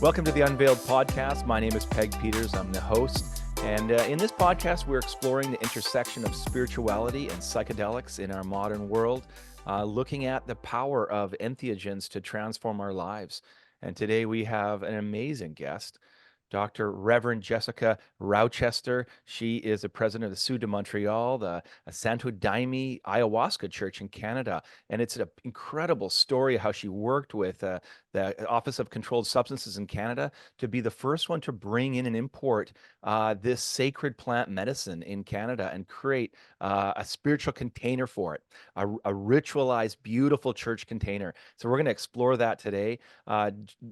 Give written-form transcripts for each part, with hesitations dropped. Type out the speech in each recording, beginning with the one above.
Welcome to the Unveiled Podcast. My name is Peg Peters. I'm the host. And in this podcast, we're exploring the intersection of spirituality and psychedelics in our modern world, looking at the power of entheogens to transform our lives. And today we have an amazing guest, Dr. Reverend Jessica Rochester. She is the president of the Santo Daime Montréal, the Santo Daime Ayahuasca Church in Canada. And it's an incredible story how she worked with the Office of Controlled Substances in Canada to be the first one to bring in and import this sacred plant medicine in Canada and create a spiritual container for it, a ritualized, beautiful church container. So we're going to explore that today.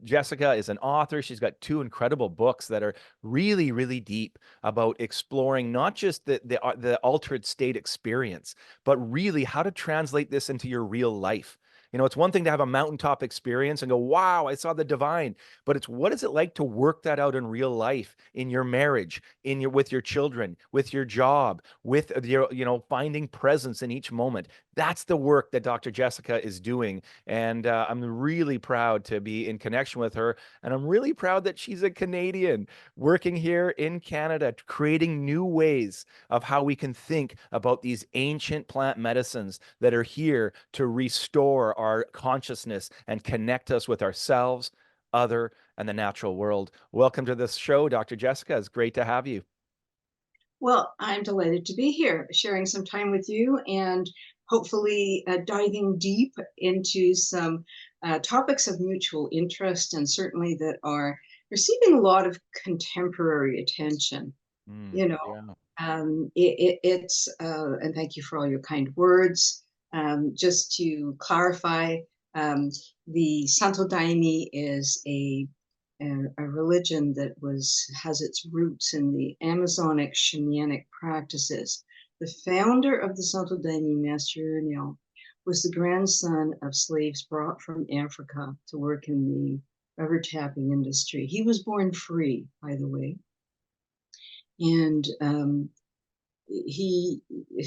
Jessica is an author. She's got two incredible books that are really, really deep about exploring not just the altered state experience, but really how to translate this into your real life. You know, it's one thing to have a mountaintop experience and go, wow, I saw the divine, but it's what is it like to work that out in real life, in your marriage, with your children, with your job, with your, finding presence in each moment. That's the work that Dr. Jessica is doing. And I'm really proud to be in connection with her. And I'm really proud that she's a Canadian working here in Canada, creating new ways of how we can think about these ancient plant medicines that are here to restore our consciousness and connect us with ourselves, other, and the natural world. Welcome to this show, Dr. Jessica. It's great to have you. Well, I'm delighted to be here, sharing some time with you and hopefully diving deep into some topics of mutual interest and certainly that are receiving a lot of contemporary attention. Yeah. It's, and thank you for all your kind words. Just to clarify, the Santo Daime is a religion that has its roots in the Amazonic shamanic practices. The founder of the Santo Daime Madrinha was the grandson of slaves brought from Africa to work in the rubber tapping industry. He was born free, by the way, and he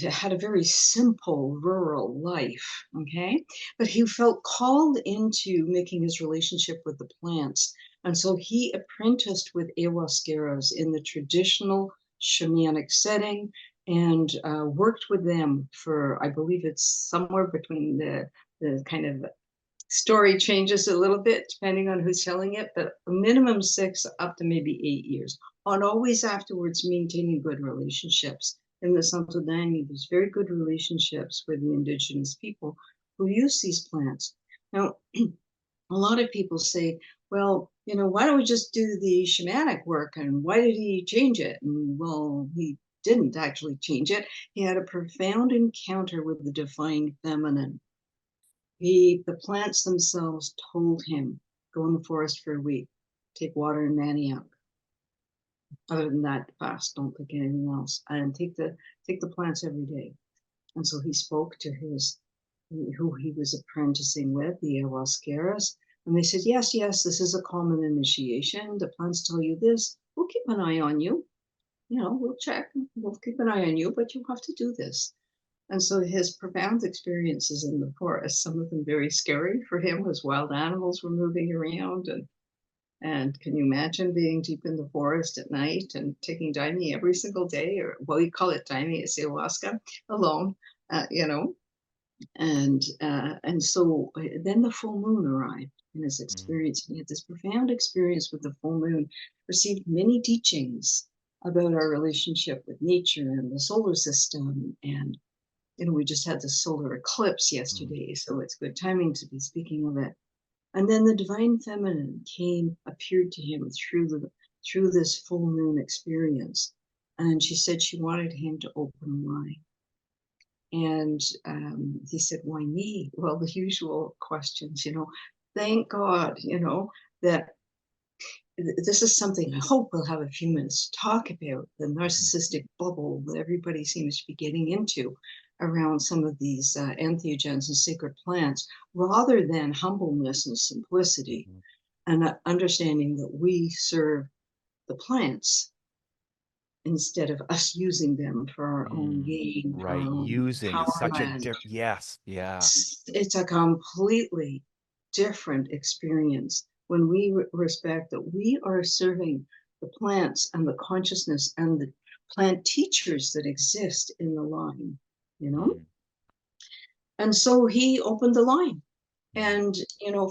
had a very simple rural life, okay? But he felt called into making his relationship with the plants. And so he apprenticed with ayahuasqueros in the traditional shamanic setting and worked with them for, I believe it's somewhere between the kind of story changes a little bit depending on who's telling it, but a minimum 6 up to maybe 8 years, and always afterwards maintaining good relationships. In the Santo Daime, there's very good relationships with the indigenous people who use these plants. Now, a lot of people say, well, why don't we just do the shamanic work? And why did he change it? And well, he didn't actually change it. He had a profound encounter with the divine feminine. The plants themselves told him, go in the forest for a week, take water and manioc. Other than that, fast, don't take anything else, and take the plants every day. And so he spoke to who he was apprenticing with, the ayahuasqueros, and they said, yes, this is a common initiation. The plants tell you this. We'll keep an eye on you. We'll check. We'll keep an eye on you, but you have to do this. And so his profound experiences in the forest, some of them very scary for him, as wild animals were moving around. And can you imagine being deep in the forest at night and taking Daime every single day, or well, we call it Daime, it's ayahuasca, alone, And so then the full moon arrived in his experience. He had this profound experience with the full moon, received many teachings about our relationship with nature and the solar system. And we just had the solar eclipse yesterday, so it's good timing to be speaking of it. And then the divine feminine appeared to him through this full moon experience. And she said she wanted him to open a line. And he said, why me? Well, the usual questions, thank God, that this is something I hope we'll have a few minutes to talk about, the narcissistic bubble that everybody seems to be getting into around some of these entheogens and sacred plants, rather than humbleness and simplicity, and understanding that we serve the plants instead of us using them for our own gain. Right. Using is such a yes. Yeah. It's a completely different experience when we respect that we are serving the plants and the consciousness and the plant teachers that exist in the line, you know? Mm, And so he opened the line. mm, And,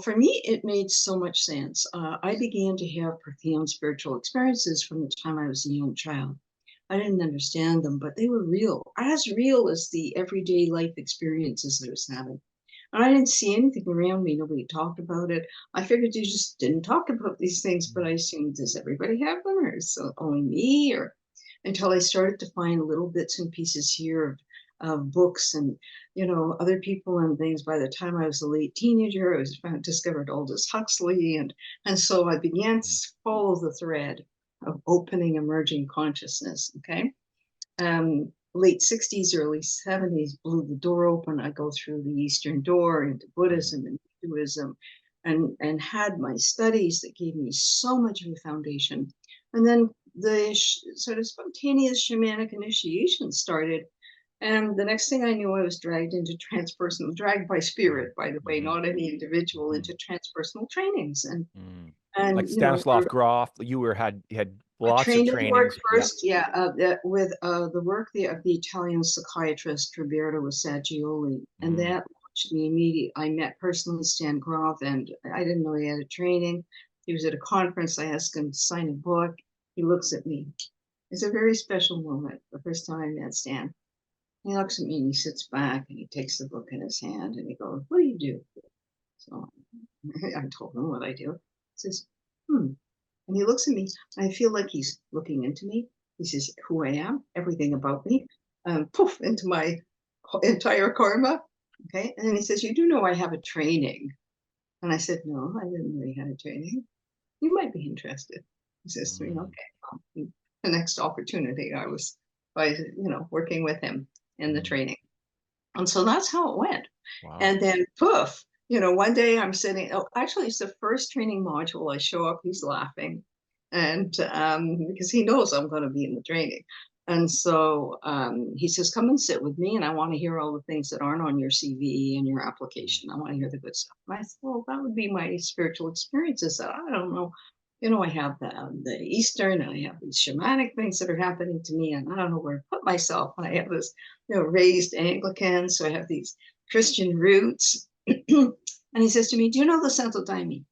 for me, it made so much sense. I began to have profound spiritual experiences from the time I was a young child. I didn't understand them, but they were as real as the everyday life experiences that I was having. And I didn't see anything around me. Nobody talked about it. I figured you just didn't talk about these things, but I mm, assumed, does everybody have them, or is it only me? Or until I started to find little bits and pieces here of books and other people and things. By the time I was a late teenager, discovered Aldous Huxley, and so I began to mm, follow the thread of opening emerging consciousness. Okay, late 60s, early 70s blew the door open. I go through the Eastern door into mm, Buddhism and Hinduism, and had my studies that gave me so much of a foundation. And then the sort of spontaneous shamanic initiation started. And the next thing I knew, I was dragged into dragged by mm, spirit, by the way, mhm, not any individual, mhm, into transpersonal trainings. And, mm. and Like you know, Stanislav Grof, you had I lots of trained in work trainings. Yeah. first, yeah, with the work of the Italian psychiatrist Roberto Saggioli, and Mm, that launched me immediately. I met personally Stan Grof, and I didn't know he had a training. He was at a conference. I asked him to sign a book. He looks at me. It's a very special moment. The first time I met Stan, he looks at me and he sits back and he takes the book in his hand and he goes, "What do you do?" So I told him what I do. He says, "Hmm." And he looks at me, and I feel like he's looking into me. He says, "Who I am, everything about me," poof, into my entire karma. Okay. And then he says, "You do know I have a training." And I said, "No, I didn't know you had a training. You might be interested." He says to me, mm, "Okay." Well, the next opportunity, I was working with him in the mm. training. And so that's how it went. Wow. And then poof, one day I'm sitting, oh, actually, it's the first training module. I show up, he's laughing. And because he knows I'm going to be in the training. And so he says, "Come and sit with me. And I want to hear all the things that aren't on your CV and your Mm, application. I want to hear the good stuff." And I said, "Well, that would be my spiritual experiences that I don't know. I have the Eastern, and I have these shamanic things that are happening to me, and I don't know where to put myself. And I have this raised Anglican, so I have these Christian roots." And he says to me, "Do you know the Santo Daime?"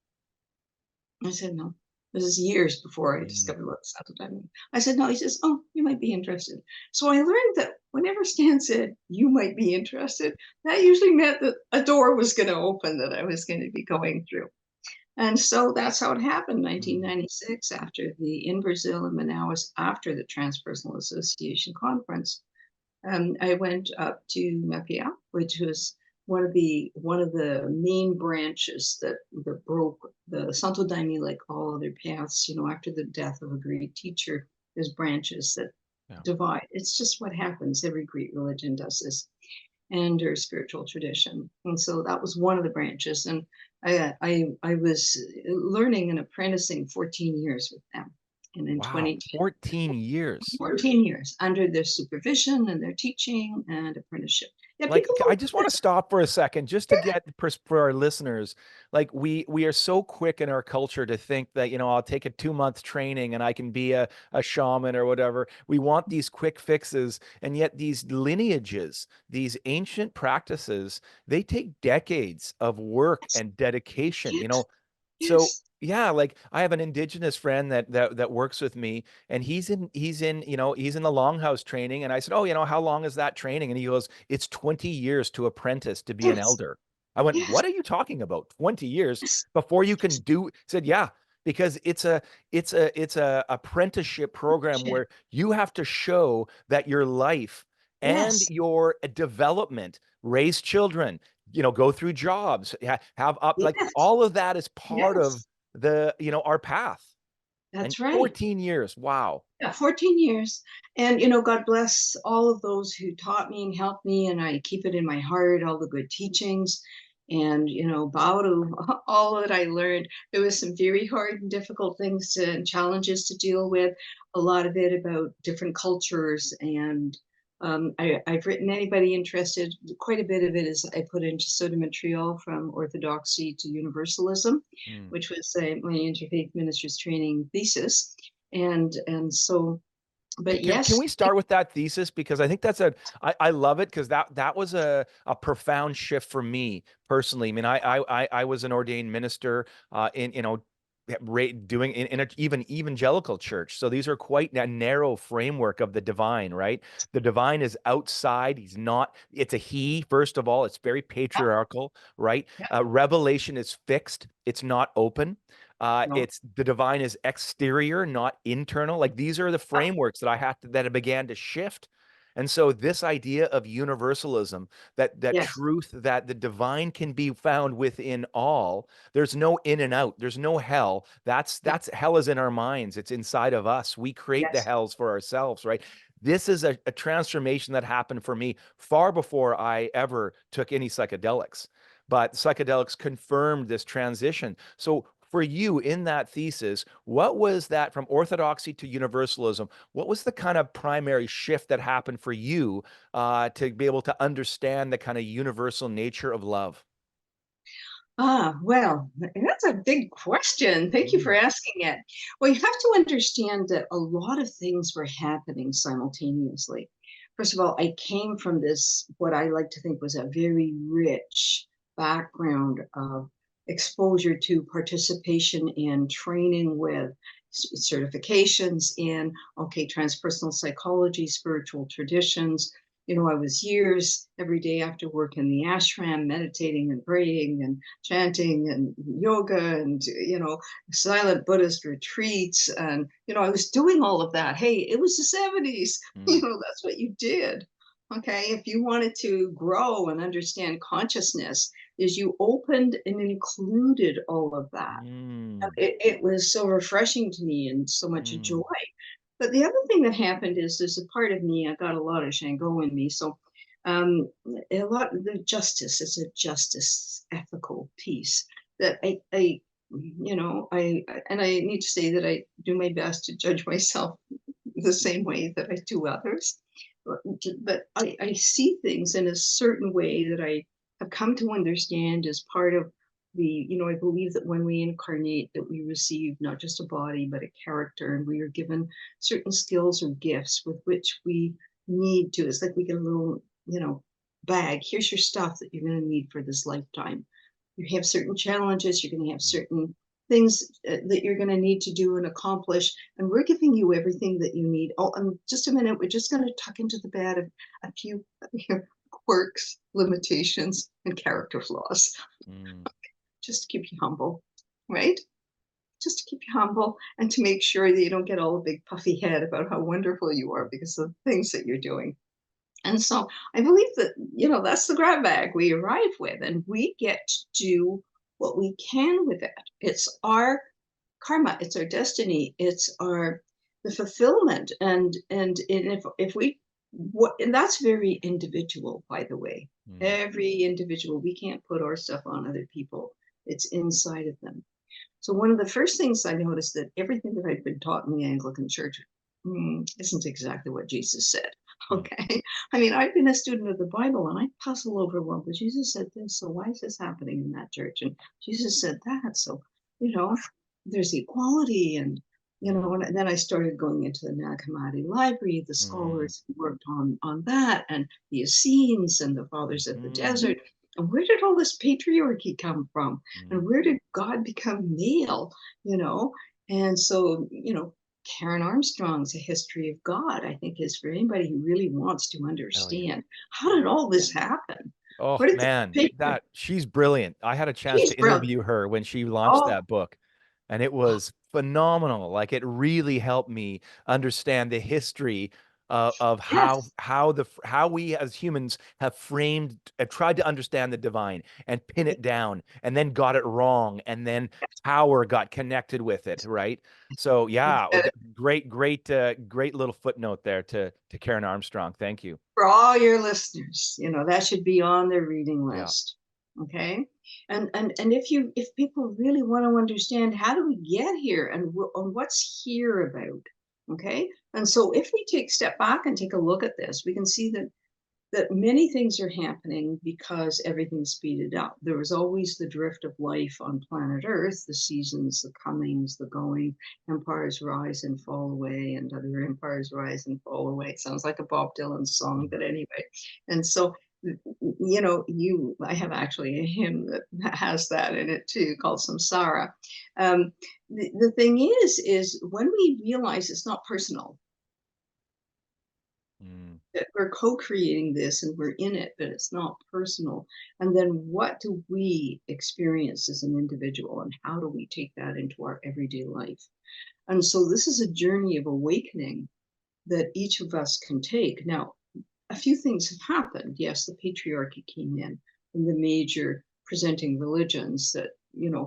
I said, "No." This is years before I mm, discovered what the Santo Daime. I said, "No." He says, "Oh, you might be interested." So I learned that whenever Stan said, "You might be interested," that usually meant that a door was going to open that I was going to be going through. And so that's how it happened. mm, 1996, after in Brazil and Manaus, after the Transpersonal Association conference, I went up to Montréal, which was one of the main branches that broke the Santo Daime, like all other paths. After the death of a great teacher, there's branches that yeah. divide. It's just what happens. Every great religion does this, and or spiritual tradition. And so that was one of the branches. And I was learning and apprenticing 14 years with them. And in Wow. 2010, 14 years. 14 years under their supervision and their teaching and apprenticeship. Yeah, Like, people I don't just do want to stop for a second just to get for our listeners. Like, we are so quick in our culture to think that, I'll take a 2 month training and I can be a shaman or whatever. We want these quick fixes, and yet these lineages, these ancient practices, they take decades of work that. and dedication. Yes, So yes, yeah, like I have an indigenous friend that works with me, and he's in the longhouse training, and I said, "Oh, how long is that training?" And he goes, "It's 20 years to apprentice to be an yes, elder." I went, yes, "What are you talking about? 20 years yes, before you can yes, do?" Said, "Yeah, because it's a apprenticeship program apprenticeship. where you have to show that your life and Yes, your development, raise children, go through jobs, have up, like yes, all of that is part of yes, our path. And that's right. 14 years. Wow. Yeah, 14 years. And, God bless all of those who taught me and helped me. And I keep it in my heart, all the good teachings. And, bow to all that I learned. There was some very hard and difficult things and challenges to deal with. A lot of it about different cultures and I've written, anybody interested, quite a bit of it is I put into Santo Daime Montréal, from Orthodoxy to Universalism, Mm. which was my Interfaith Minister's training thesis. And so, but Can yes, we start with that thesis? Because I think that's I love it, because that was a profound shift for me personally. I mean, I was an ordained minister in, doing in an even evangelical church. So these are quite a narrow framework of the divine, right? The divine is outside. He's not, it's a he, first of all. It's very yeah, patriarchal, right? yeah, Revelation is fixed. It's not open. no, It's the divine is exterior, not internal. Like these are the yeah, frameworks that that began to shift. And so this idea of universalism, that yes, truth that the divine can be found within all, there's no in and out, there's no hell. yeah, That's hell is in our minds. It's inside of us. We create the yes, hells for ourselves, right? This is a transformation that happened for me far before I ever took any psychedelics. But psychedelics confirmed this transition. So for you in that thesis, what was that from orthodoxy to universalism? What was the kind of primary shift that happened for you to be able to understand the kind of universal nature of love? Well, that's a big question. Thank you for Mm, asking it. Well, you have to understand that a lot of things were happening simultaneously. First of all, I came from this, what I like to think was a very rich background of exposure to participation in training with certifications in, okay, transpersonal psychology, spiritual traditions. I was years every day after work in the ashram, meditating and praying and chanting and yoga and, silent Buddhist retreats. And, I was doing all of that. Hey, it was the 70s. mm, That's what you did. Okay. If you wanted to grow and understand consciousness, is you opened and included all of that. mm, It was so refreshing to me and so much joy. mm, But the other thing that happened is there's a part of me, I got a lot of Shango in me. So um, a lot of the justice is a justice ethical piece that and I need to say that I do my best to judge myself the same way that I do others. But I see things in a certain way that I have come to understand as part of I believe that when we incarnate, that we receive not just a body, but a character, and we are given certain skills or gifts with which we need to. It's like we get a little, bag. Here's your stuff that you're going to need for this lifetime. You have certain challenges, you're going to have mm. certain things that you're going to need to do and accomplish, and we're giving you everything that you need. Oh, and just a minute, we're just going to tuck into the bed a few quirks, limitations, and character flaws, Mm. just to keep you humble, right? Just to keep you humble and to make sure that you don't get all a big puffy head about how wonderful you are because of the things that you're doing. And so I believe that, that's the grab bag we arrive with, and we get to do what we can with it. It's our karma, it's our destiny, it's our the fulfillment. And if we what and that's very individual, by the way. Mm. Every individual, we can't put our stuff on other people. It's inside of them. So one of the first things I noticed that everything that I'd been taught in the Anglican Church isn't exactly what Jesus said. Mm. Okay, I mean, I've been a student of the Bible, and I puzzle over, well, but Jesus said this, so why is this happening in that church? And Jesus said that, so you know, there's equality, and Mm. and then I started going into the Nag Hammadi library, the Mm. scholars who worked on that, and the Essenes and the Fathers of the Mm. Desert. And where did all this patriarchy come from? Mm. And where did God become male? You know, and so Karen Armstrong's A History of God, I think, is for anybody who really wants to Hell yeah. understand how did all this happen? Oh Where did the man, patriarchy? that she's brilliant. I had a chance He's to brilliant. interview her when she launched Oh, that book, and it was phenomenal. Like it really helped me understand the history of yes, how we as humans have framed tried to understand the divine and pin it down, and then got it wrong, and then power got connected with it, right? So yeah, great little footnote there to Karen Armstrong. Thank you. for all your listeners, that should be on their reading Yeah. list. Okay, and if people really want to understand how do we get here and what's here about, Okay. And so if we step back and take a look at this, we can see that many things are happening because everything's speeded up. There was always the drift of life on planet Earth, the seasons, the comings, the going, empires rise and fall away, and other empires rise and fall away. It sounds like a Bob Dylan song, but anyway. And so, I have actually a hymn that has that in it too, called Samsara. The thing is when we realize it's not personal, that we're co-creating this and we're in it, but it's not personal. And then what do we experience as an individual, and how do we take that into our everyday life? And so this is a journey of awakening that each of us can take. Now, a few things have happened. Yes, the patriarchy came in, and the major presenting religions that,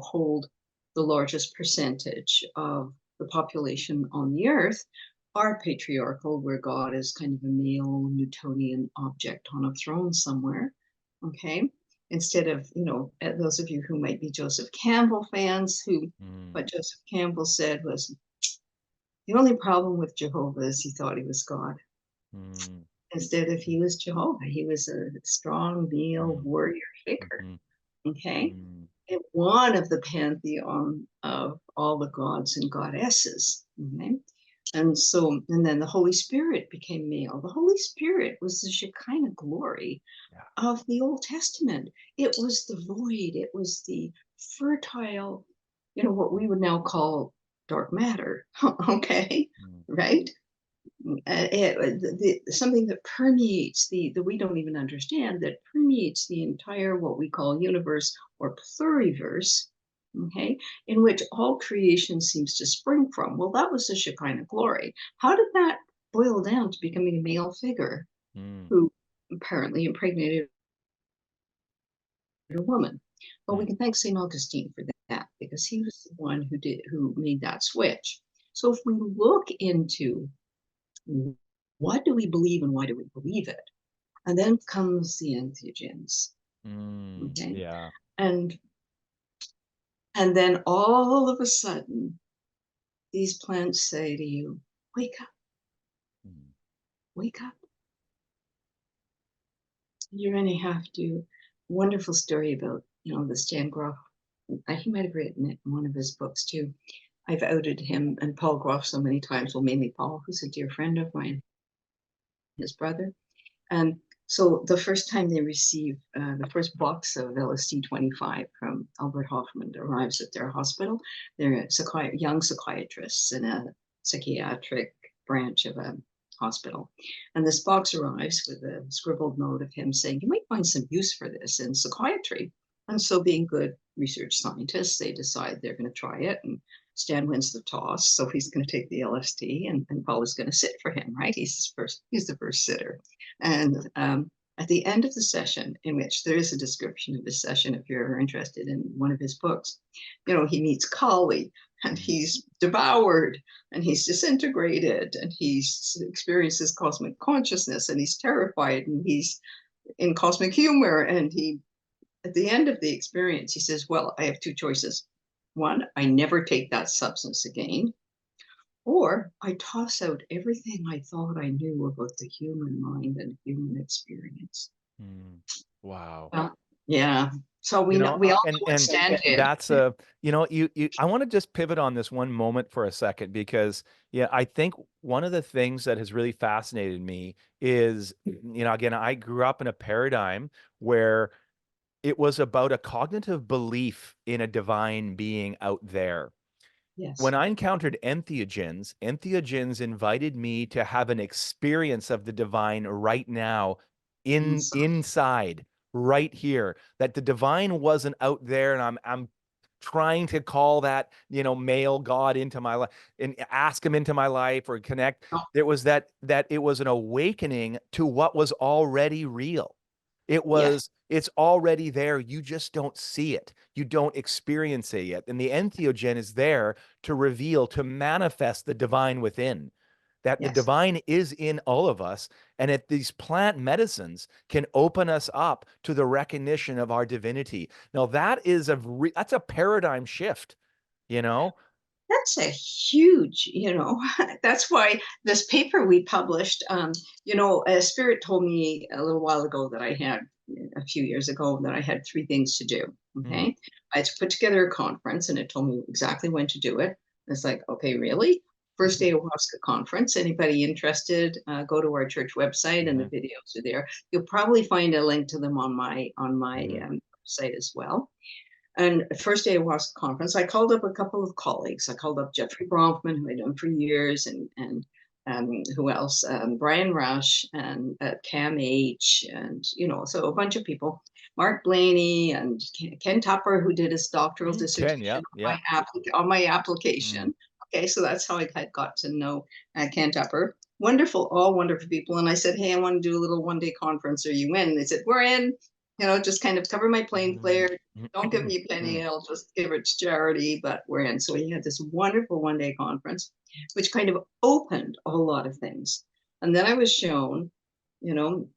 hold the largest percentage of the population on the earth are patriarchal, where God is kind of a male Newtonian object on a throne somewhere. Okay. Instead of, those of you who might be Joseph Campbell fans, what Joseph Campbell said was, the only problem with Jehovah is he thought he was God. Instead of he was Jehovah, he was a strong male warrior figure. Okay. And one of the pantheon of all the gods and goddesses. Okay. And then the Holy Spirit became male. The Holy Spirit was the Shekinah glory of the Old Testament. It was the void, it was the fertile, what we would now call dark matter. Okay. Right. Something that permeates the we don't even understand, that permeates the entire what we call universe or pluriverse, okay, in which all creation seems to spring from. Well, that was the Shekinah glory. How did that boil down to becoming a male figure who apparently impregnated a woman? Well, we can thank St. Augustine for that, because he was the one who made that switch. So if we look into what do we believe and why do we believe it? And then comes the entheogens. Okay. Yeah. And then all of a sudden, these plants say to you, wake up, wake up. You're going to have to, wonderful story about, the Stan Groff. He might have written it in one of his books too. I've outed him and Paul Groff so many times. Well, mainly Paul, who's a dear friend of mine, his brother. And so the first time they receive the first box of LSD-25 from Albert Hoffman arrives at their hospital. They're young psychiatrists in a psychiatric branch of a hospital. And this box arrives with a scribbled note of him saying, you might find some use for this in psychiatry. And so, being good research scientists, they decide they're going to try it. And Stan wins the toss, so he's going to take the LSD, and Paul is going to sit for him, right? He's the first sitter. And at the end of the session, in which there is a description of the session, if you're ever interested in one of his books, he meets Kali, and he's devoured, and he's disintegrated, and he experiences cosmic consciousness, and he's terrified, and he's in cosmic humor, and at the end of the experience, he says, well, I have two choices. One, I never take that substance again, or I toss out everything I thought I knew about the human mind and human experience. Wow. Yeah. So we all know what Stan did. That's I want to just pivot on this one moment for a second, because I think one of the things that has really fascinated me is, again, I grew up in a paradigm where it was about a cognitive belief in a divine being out there. Yes. When I encountered entheogens invited me to have an experience of the divine right now, inside, right here. That the divine wasn't out there, and I'm trying to call that, male God into my life and ask him into my life or connect. There was that it was an awakening to what was already real. It's already there. You just don't see it. You don't experience it yet. And the entheogen is there to reveal, to manifest the divine within. That the divine is in all of us, and that these plant medicines can open us up to the recognition of our divinity. Now, that's a paradigm shift, That's a huge, that's why this paper we published, a spirit told me a little while ago that I had, a few years ago, that I had three things to do. Mm, Okay. I had to put together a conference and it told me exactly when to do it. It's like, okay, really? First mhm, ayahuasca conference. Anybody interested? Go to our church website and the mhm, videos are there. You'll probably find a link to them on my mhm, website as well. And first ayahuasca conference, I called up a couple of colleagues. I called up Jeffrey Bronfman, who I'd known for years, and who else? Brian Rush and Cam H, and so a bunch of people. Mark Blaney and Ken Tupper, who did his doctoral mm, Ken, dissertation yeah, yeah. on my Mm, application. Okay, so that's how I had got to know Ken Tupper. Wonderful, all wonderful people. And I said, hey, I want to do a little one-day conference. Are you in? And they said, we're in. Just kind of cover my plane mm, fare, don't give me a penny, mm, I'll just give it to charity, but we're in. So we had this wonderful one-day conference, which kind of opened a whole lot of things. And then I was shown, you know,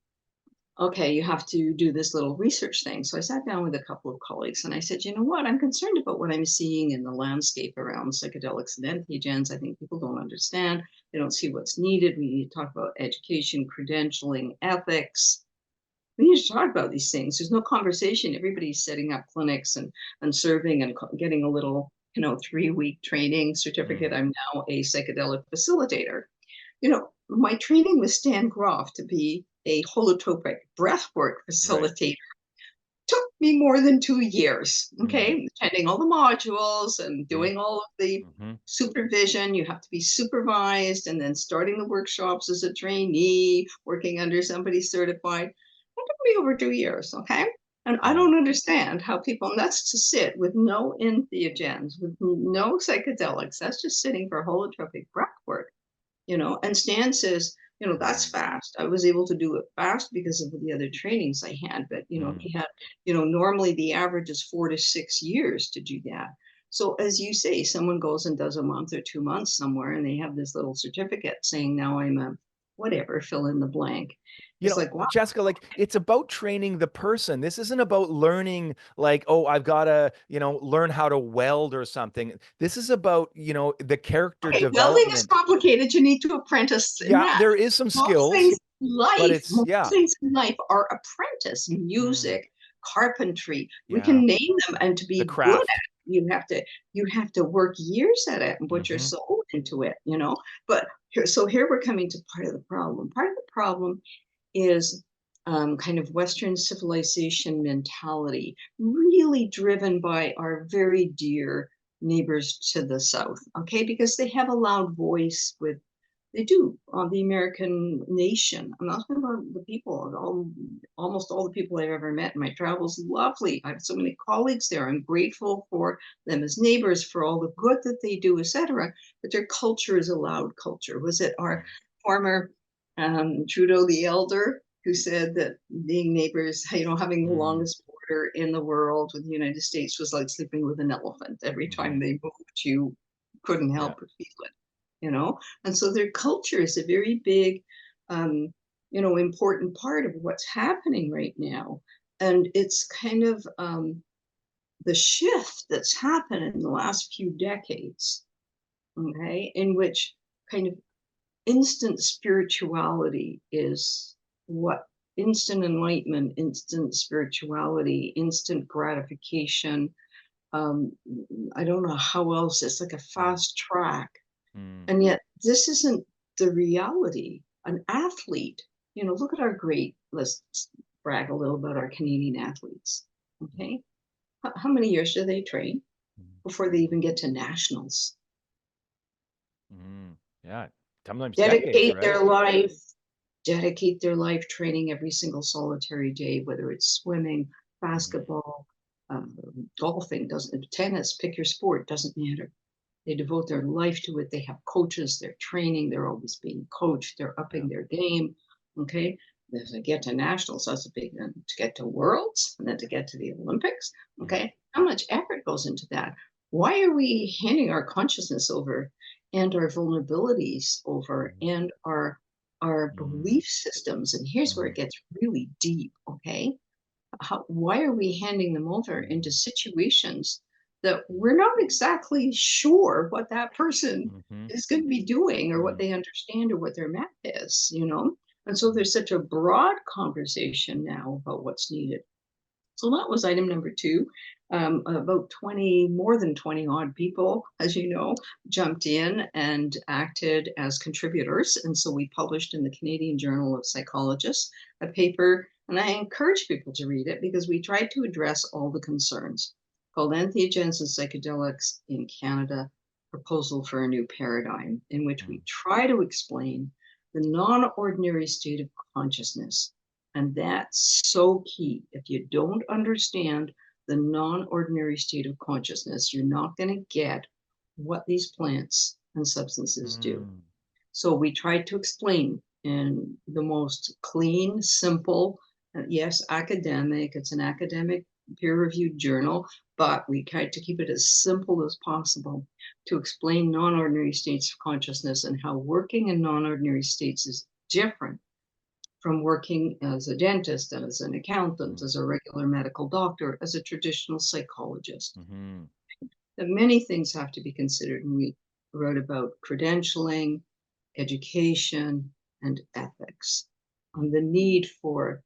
okay, you have to do this little research thing. So I sat down with a couple of colleagues and I said, you know what, I'm concerned about what I'm seeing in the landscape around psychedelics and entheogens. I think people don't understand. They don't see what's needed. We need to talk about education, credentialing, ethics. We need to talk about these things. There's no conversation. Everybody's setting up clinics and serving and getting a little, 3-week training mm, certificate. I'm now a psychedelic facilitator. My training with Stan Groff to be a holotropic breathwork right. facilitator took me more than 2 years. Mm, Okay, attending all the modules and mm, doing all of the mhm, supervision. You have to be supervised, and then starting the workshops as a trainee, working under somebody certified. That took me over 2 years. Okay. And I mm, don't understand how people, and that's to sit with no entheogens, with no psychedelics. That's just sitting for holotropic breath work. And Stan says, that's mm, fast. I was able to do it fast because of the other trainings I had. But, mm, he had, normally the average is 4 to 6 years to do that. So as you say, someone goes and does a month or 2 months somewhere and they have this little certificate saying, now I'm a whatever, fill in the blank. It's like, wow, Jessica, like it's about training the person. This isn't about learning like, oh, I've got to, learn how to weld or something. This is about, the character okay, welding is development. complicated. You need to apprentice in Yeah, that. there is some Most skills, things in but life, it's most yeah. things in life are apprentice. Mm, Music, carpentry. We yeah, can name them, and to the be good at craft. it, you have to work years at it and put your Hmm. soul into it. But here we're coming to part of the problem. Part of the problem is kind of Western civilization mentality, really driven by our very dear neighbors to the south, okay? Because they have a loud voice with, they do, on the American nation. I'm not talking about the people, almost all the people I've ever met in my travels, lovely. I have so many colleagues there. I'm grateful for them as neighbors, for all the good that they do, etc. But their culture is a loud culture. Was it our former Trudeau the Elder who said that being neighbors, having the Mm, longest border in the world with the United States was like sleeping with an elephant. Every hmm. time they moved, you couldn't Yeah. help but feel it. And so their culture is a very big, important part of what's happening right now. And it's kind of the shift that's happened in the last few decades, okay, in which kind of instant spirituality is what instant enlightenment, instant spirituality, instant gratification. Um, I don't know how else, it's like a Mm, fast track. mm, And yet, this isn't the reality. An athlete, look at our let's brag a little about our Canadian athletes. Okay. How many years do they train mm, before they even get to nationals? mm. Yeah. Sometimes decades, Dedicate right? their life, dedicate their life training every single solitary day, whether it's swimming, Mhm, basketball, golfing, doesn't tennis, pick your sport, doesn't matter. They devote their life to it. They have coaches, they're training, they're always being coached, they're yeah. upping their game. Okay. As they get to nationals, that's a big one. To get to worlds and then to get to the Olympics. Mm, Okay. How much effort goes into that? Why are we handing our consciousness over and our vulnerabilities over mhm, and our mm, belief systems? And here's where mhm, it gets really deep. Okay. Why are we handing them over into mm, situations that we're not exactly sure what that person Mm-hmm. is going to be doing or what Mm-hmm. they understand or what their map is, you know? And so there's such a broad conversation now about what's needed. So that was item number two. About 20, more than 20 odd people, as you know, jumped in and acted as contributors. And so we published in the Canadian Journal of Psychologists a paper, and I encourage people to read it because we tried to address all the concerns, called Entheogens and Psychedelics in Canada, Proposal for a New Paradigm, in which we try to explain the non-ordinary state of consciousness. And that's so key. If you don't understand the non-ordinary state of consciousness, you're not going to get what these plants and substances do. Mm. So we tried to explain in the most clean, simple, yes, academic, it's an academic peer-reviewed journal, but we tried to keep it as simple as possible to explain non-ordinary states of consciousness and how working in non-ordinary states is different from working as a dentist, as an accountant, as a regular medical doctor, as a traditional psychologist. Mm-hmm. That many things have to be considered. And we wrote about credentialing, education, and ethics. On the need for,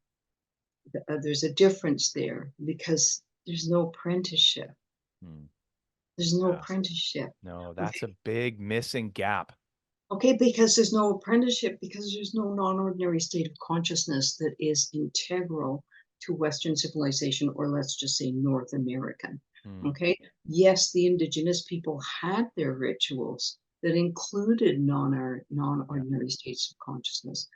there's a difference there because there's no apprenticeship. Mm. There's no Yeah. apprenticeship. No, that's a Okay. big missing gap. Okay, because there's no apprenticeship, because there's no non-ordinary state of consciousness that is integral to Western civilization, or let's just say North American. Mm. Okay, yes, the indigenous people had their rituals that included Yeah. non-ordinary states of consciousness.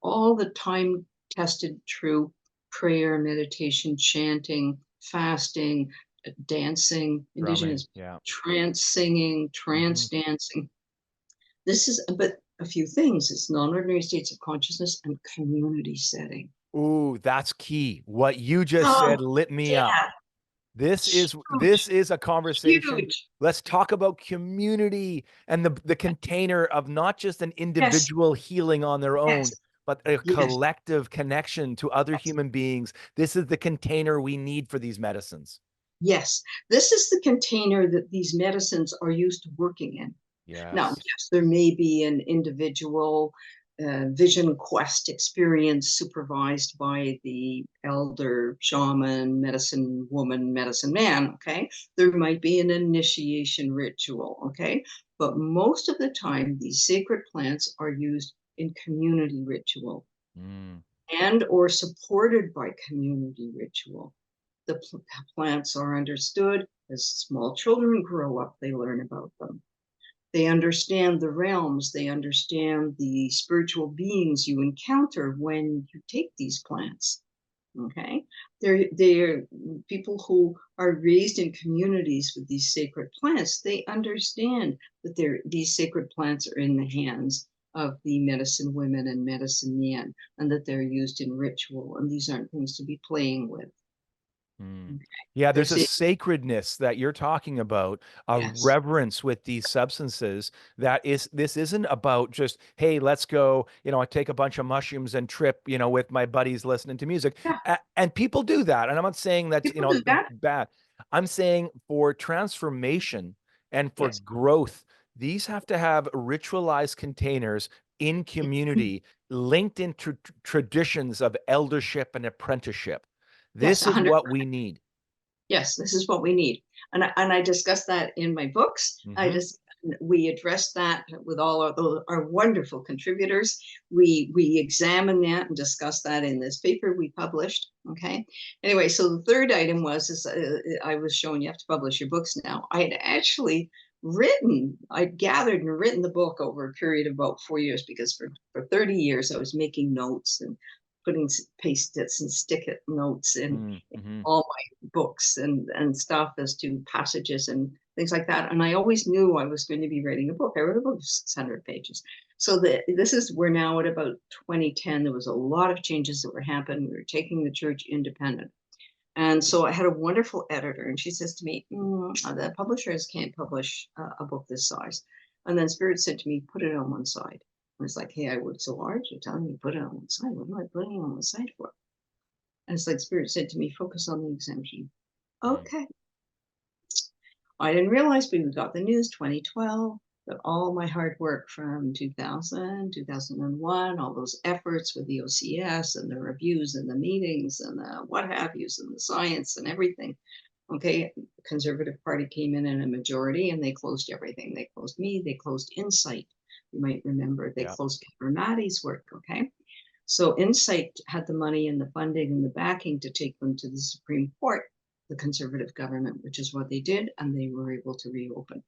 All the time tested true prayer, meditation, chanting, fasting, dancing, Drumming. indigenous Yeah. trance singing, Mm-hmm. trance dancing. This is but a few things. It's non-ordinary states of consciousness and community setting. Ooh, that's key. What you just Oh, said lit me up. yeah, This huge, is a conversation. huge. Let's talk about community and the container of not just an Yes, individual healing on their yes, own, but a yes, collective connection to other yes, human beings. This is the container we need for these medicines. yes. This is the container that these medicines are used to working in. Now, Yes. yes, there may be an individual vision quest experience supervised by the elder shaman, medicine woman, medicine man. Okay. There might be an initiation ritual. Okay. But most of the time, these sacred plants are used in community ritual Mm. and or supported by community ritual. The plants are understood as small children grow up, they learn about them. They understand the realms, they understand the spiritual beings you encounter when you take these plants. Okay, they're people who are raised in communities with these sacred plants. They understand that these sacred plants are in the hands of the medicine women and medicine men, and that they're used in ritual, and these aren't things to be playing with. Mm. Okay. Yeah, They're there's a saying sacredness that you're talking about, a yes, reverence with these substances that is, this isn't about just, hey, let's go, I take a bunch of mushrooms and trip, with my buddies listening to music. yeah, And people do that. And I'm not saying that's, people do that. bad. I'm saying for transformation and for Yes, growth, these have to have ritualized containers in community, linked into traditions of eldership and apprenticeship. yes, This is 100. what we need. Yes, this is what we need. And I discuss that in my books. Hmm. We address that with all our wonderful contributors. We examine that and discuss that in this paper we published. Okay. Anyway, so the third item is I was showing you have to publish your books now. I had actually I gathered and written the book over a period of about 4 years because for 30 years I was making notes and putting paste-its and stick-it notes in Mm-hmm. all my books and stuff as to passages and things like that. And I always knew I was going to be writing a book. I wrote a book of 600 pages. So we're now at about 2010. There was a lot of changes that were happening. We were taking the church independent. And so I had a wonderful editor, and she says to me, the publishers can't publish a book this size. And then Spirit said to me, put it on one side. I was like, hey, I worked so hard. You're telling me to put it on one side. What am I putting it on one side for? And it's like Spirit said to me, focus on the exemption. Mm. Okay. I didn't realize, but we got the news 2012 that all my hard work from 2000, 2001, all those efforts with the OCS and the reviews and the meetings and the what have yous and the science and everything. Okay, the Conservative Party came in a majority and they closed everything. They closed me, they closed Insight. You might remember they Yeah. closed Maddie's work. Okay. So Insight had the money and the funding and the backing to take them to the Supreme Court, the Conservative government, which is what they did, and they were able to reopen.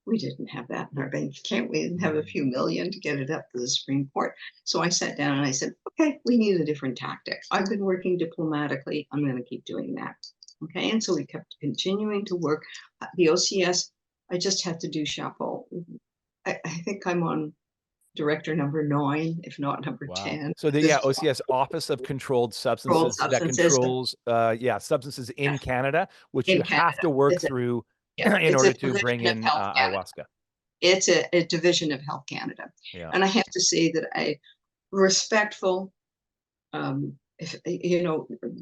We didn't have that in our bank account. We didn't have a few million to get it up to the Supreme Court. So I sat down and I said, okay, we need a different tactic. I've been working diplomatically. I'm going to keep doing that. Okay. And so we kept continuing to work. The OCS, I just had to do chapeau. I think I'm on director number 9, if not number Wow. 10. So the This OCS, Office of Controlled controlled Substances, that substances controls substances in yes, Canada, which you in have Canada. to work It's a through yeah, in it's a order to bring division of in Health Canada. ayahuasca. It's a division of Health Canada. Yeah. And I have to say that I respectful, if,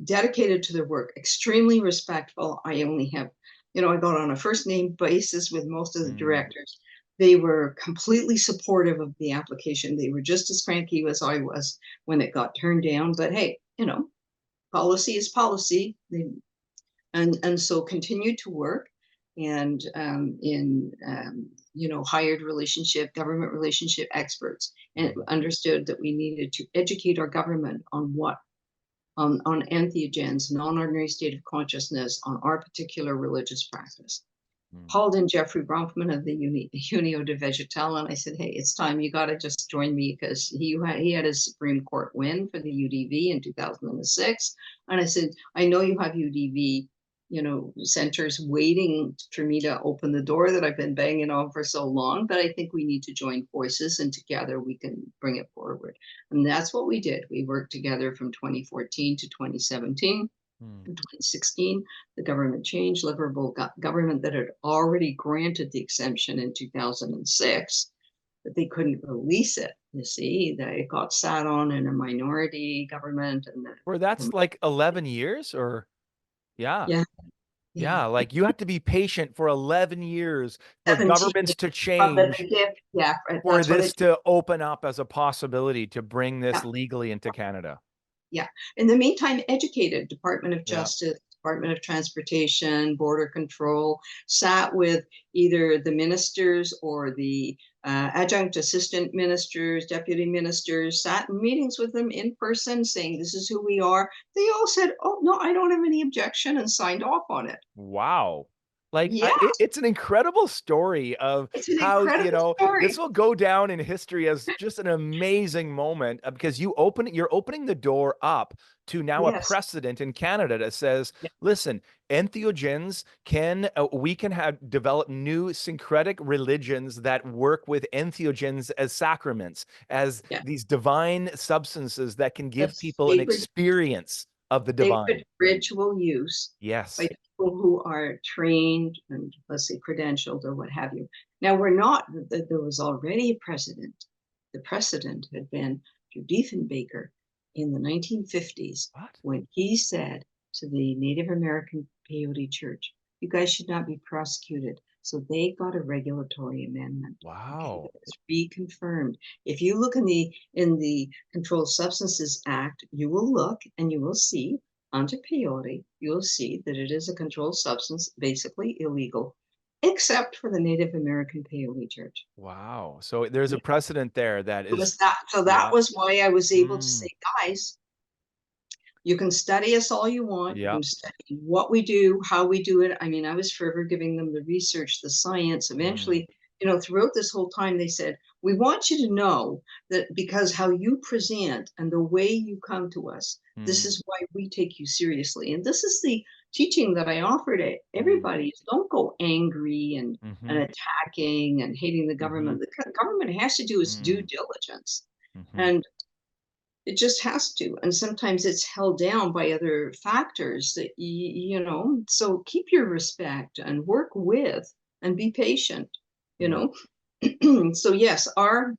dedicated to their work, extremely respectful. I only have, I got on a first name basis with most of the Mm. directors. They were completely supportive of the application. They were just as cranky as I was when it got turned down. But hey, policy is policy. And so continued to work and in hired government relationship experts, and Mm. understood that we needed to educate our government on what on entheogens, non-ordinary state of consciousness, on our particular religious practice. Mm. Called in Jeffrey Bronfman of the Unio de Vegetal, and I said, hey, it's time, you got to just join me, because he had his Supreme Court win for the UDV in 2006. And I said, I know you have UDV centers waiting for me to open the door that I've been banging on for so long, but I think we need to join forces, and together we can bring it forward. And that's what we did. We worked together from 2014 to 2017. Mm. In 2016, the government changed. Liberal government that had already granted the exemption in 2006, but they couldn't release it. You see, that it got sat on in a minority government, and Or that's like 11 years or yeah. yeah, yeah, Yeah, like you have to be patient for 11 years for 17 governments to from the change gift. Yeah, for that's what this it. to open up as a possibility to bring this Yeah, legally into Canada. yeah. In the meantime, educated Department of Yeah. Justice, Department of Transportation, Border Control, sat with either the ministers or the adjunct assistant ministers, deputy ministers, sat in meetings with them in person, saying, this is who we are. They all said, oh, no, I don't have any objection, and signed off on it. Wow. Like Yeah, it's an incredible story of it's an how, incredible this story. will go down in history as just an amazing moment because you're opening the door up to now a Yes. precedent in Canada that says, Yeah. listen, entheogens we can have develop new syncretic religions that work with entheogens as sacraments, as Yeah. these divine substances that can give That's people an sacred, experience of the sacred divine. ritual use by Yes. people who are trained and, let's say, credentialed or what have you. Now, we're not, there was already a precedent. The precedent had been through Diefenbaker in the 1950s, What? when he said to the Native American Peyote Church, you guys should not be prosecuted. So they got a regulatory amendment. Okay, Wow. that was reconfirmed. If you look in the Controlled Substances Act, you will look and you will see under peyote, you'll see that it is a controlled substance, basically illegal, except for the Native American Peyote Church. Wow. So there's a Yeah, precedent there that it is, was that. So that yeah. was why I was able to say, Mm, guys, you can study us all you want. You yeah. can study what we do, how we do it. I mean, I was forever giving them the research, the science. Mm, Eventually, throughout this whole time, they said, we want you to know that because how you present and the way you come to us, this mm, is why we take you seriously. And this is the teaching that I offer to mm, everybody is don't go angry and mhm, attacking and hating the mhm, government. The government has to do its due mm, diligence. mhm, And it just has to. And sometimes it's held down by other factors that, so keep your respect and work with and be patient, you mm, know. So, yes, our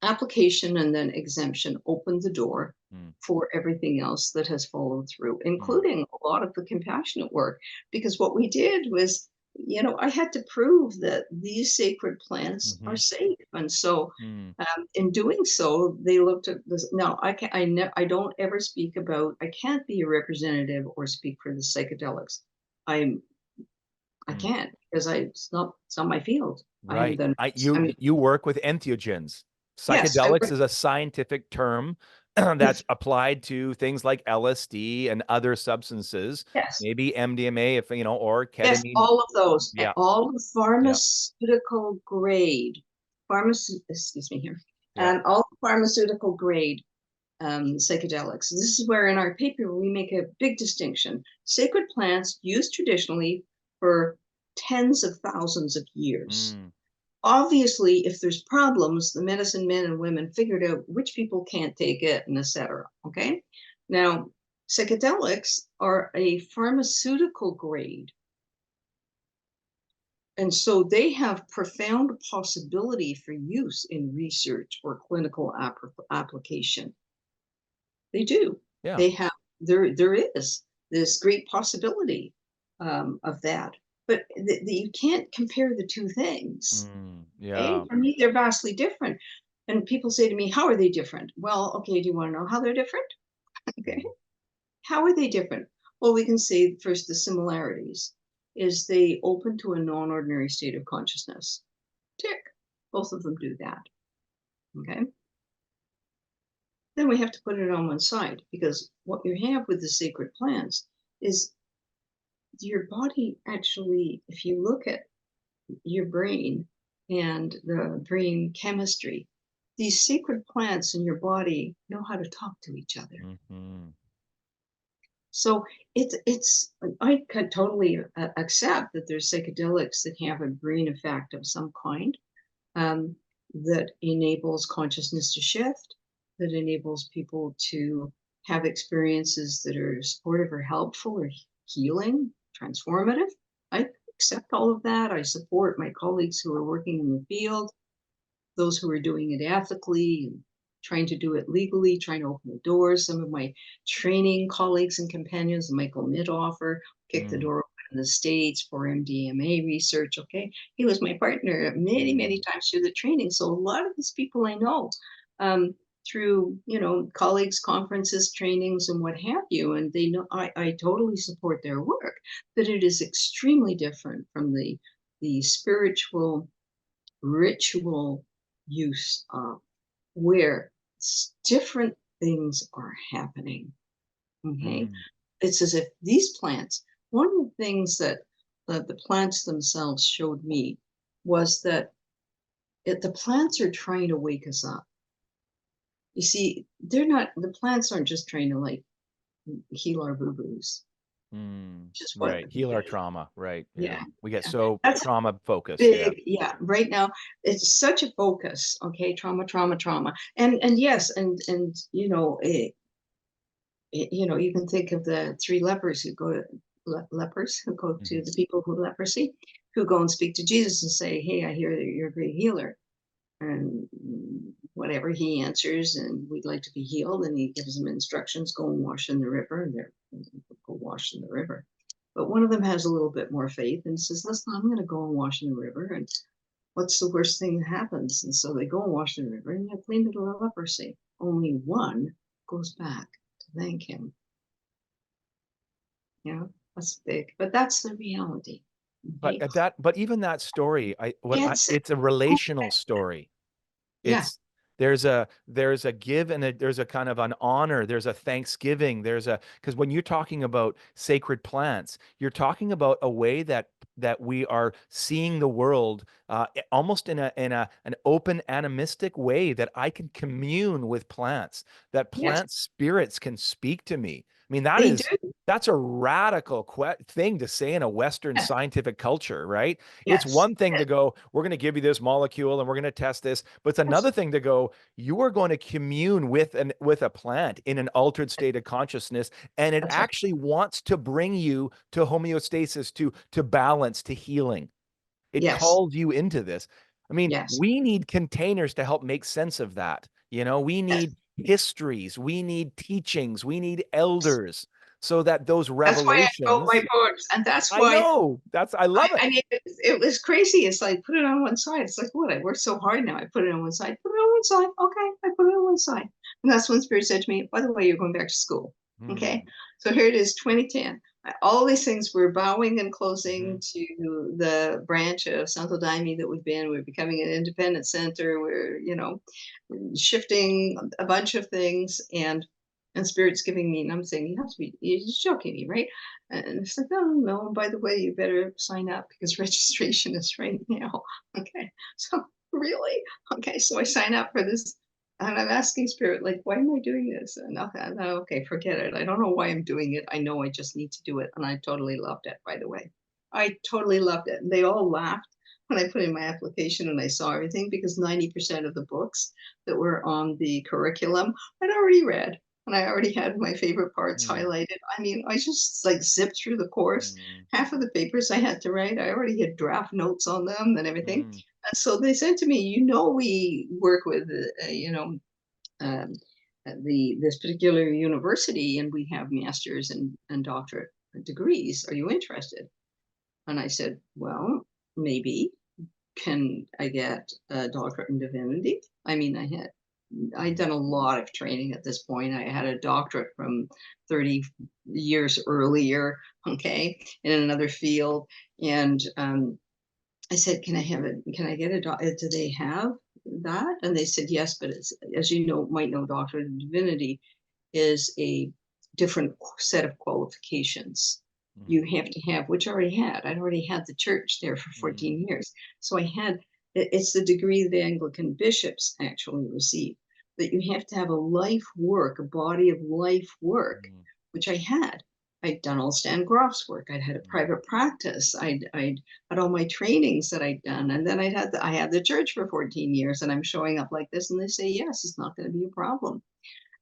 application and then exemption opened the door mm, for everything else that has followed through, mm, including a lot of the compassionate work. Because what we did was I had to prove that these sacred plants are Mm-hmm. safe. And so, Mm, in doing so, they looked at this. Now, I don't ever speak about, I can't be a representative or speak for the psychedelics. I'm, I mm. can't because it's not my field. I haven't Right. done, I mean, You work with entheogens. yes, I Psychedelics would, is a scientific term that's applied to things like LSD and other substances, yes, maybe MDMA, if or yes, ketamine. all of those, Yeah. all the Yeah. pharmaceutical grade, excuse me here, Yeah. all the pharmaceutical grade psychedelics. This is where in our paper we make a big distinction. Sacred plants used traditionally for tens of thousands of years. Mm, Obviously, if there's problems, the medicine men and women figured out which people can't take it and etc. Okay. Now, psychedelics are a pharmaceutical grade, and so they have profound possibility for use in research or clinical application. They do. yeah. They have, there is this great possibility of that. But you can't compare the two things. Mm, Okay, yeah. for me, they're vastly different. And people say to me, "How are they different?" Well, okay, do you want to know how they're different? Okay, Mm, how are they different? Well, we can say first the similarities is they open to a non-ordinary state of consciousness. Tick, both of them do that. Okay, then we have to put it on one side because what you have with the sacred plants is your body actually, if you look at your brain and the brain chemistry, these sacred plants in your body know how to talk to each other. mm-hmm. So it's I could totally accept that there's psychedelics that have a brain effect of some kind, um, that enables consciousness to shift, that enables people to have experiences that are supportive or helpful or healing, transformative. I accept all of that. I support my colleagues who are working in the field, those who are doing it ethically and trying to do it legally, trying to open the doors. Some of my training colleagues and companions, Michael Midoffer, kicked the Mm, door open in the States for MDMA research. Okay. He was my partner many, many mm, times through the training. So a lot of these people I know through, colleagues, conferences, trainings, and what have you. And they know I totally support their work, that it is extremely different from the spiritual ritual use of where different things are happening. Okay. mm, It's as if these plants, one of the things that the plants themselves showed me was that the plants are trying to wake us up. You see, the plants aren't just trying to like heal our boo boos, mm. which is what, Right. Heal our trauma. Right. yeah, Yeah. We get yeah. so That's trauma focused. Yeah. big, yeah, right now, it's such a focus, okay, trauma, trauma, trauma, and yes, and, you can think of the 3 lepers who go to lepers who go Hmm. to the people who have leprosy, who go and speak to Jesus and say, "Hey, I hear that you're a great healer," and whatever he answers, and we'd like to be healed, and he gives them instructions, go and wash in the river, and they're go wash in the river. But one of them has a little bit more faith and says, "Listen, I'm going to go and wash in the river, and what's the worst thing that happens?" And so they go and wash in the river, and they're cleaned of the leprosy. Only one goes back to thank him. That's big, but that's the reality. But Okay, but even that story, it's it's a relational story. yeah, It's there's a give and there's a kind of an honor, there's a thanksgiving, because when you're talking about sacred plants, you're talking about a way that we are seeing the world, almost in an open animistic way, that I can commune with plants, that yes, plant spirits can speak to me. I mean, they do. that's a radical thing to say in a Western Yes, scientific culture, right? It's yes, one thing yes, to go, we're going to give you this molecule and we're going to test this, but it's yes, another thing to go, you are going to commune with a plant in an altered state of consciousness, and it that's right. actually wants to bring you to homeostasis, to balance, to healing. It Yes, calls you into this. I mean, yes, we need containers to help make sense of that. We yes, need histories, we need teachings, we need yes, elders, so that those That's why I wrote my revelations, books, and that's I why know, I love it. I mean, it was crazy. It's like, put it on one side. It's like, what? I worked so hard now. I put it on one side. Put it on one side. Okay, I put it on one side. And that's when Spirit said to me, by the way, you're going back to school. Okay. Mm, So here it is, 2010. All these things were bowing and closing mhm, to the branch of Santo Daime that we've been. We're becoming an independent center. We're, shifting a bunch of things, and Spirit's giving me, and I'm saying, you have to be, you're just joking me, right? And it's like, oh, no, by the way, you better sign up because registration is right now. Okay. So, really? Okay. So I sign up for this. And I'm asking Spirit, like, why am I doing this? And okay, forget it. I don't know why I'm doing it. I know I just need to do it. And I totally loved it, by the way. I totally loved it. And they all laughed when I put in my application and I saw everything because 90% of the books that were on the curriculum I'd already read. And I already had my favorite parts mm, highlighted. I mean, I just like zipped through the course. mm, Half of the papers I had to write, I already had draft notes on them and everything. mm, And so they said to me, we work with, um, this particular university, and we have master's and doctorate degrees. Are you interested? And I said, well, maybe. Can I get a doctorate in divinity? I mean, I'd mm, done a lot of training at this point. I had a doctorate from 30 years earlier, okay, in another field. And I said, can I get do they have that? And they said, yes, but it's, as you know, might know, doctorate in divinity is a different set of qualifications. mm, You have to have, which I already had. I'd already had the church there for mm, 14 years. So I had, it's the degree the Anglican bishops actually receive, that you have to have a life work, a body of life work, mm, which I had. I'd done all Stan Groff's work. I'd had a mm, private practice. I'd had all my trainings that I'd done. And then I had the church for 14 years and I'm showing up like this. And they say, yes, it's not going to be a problem.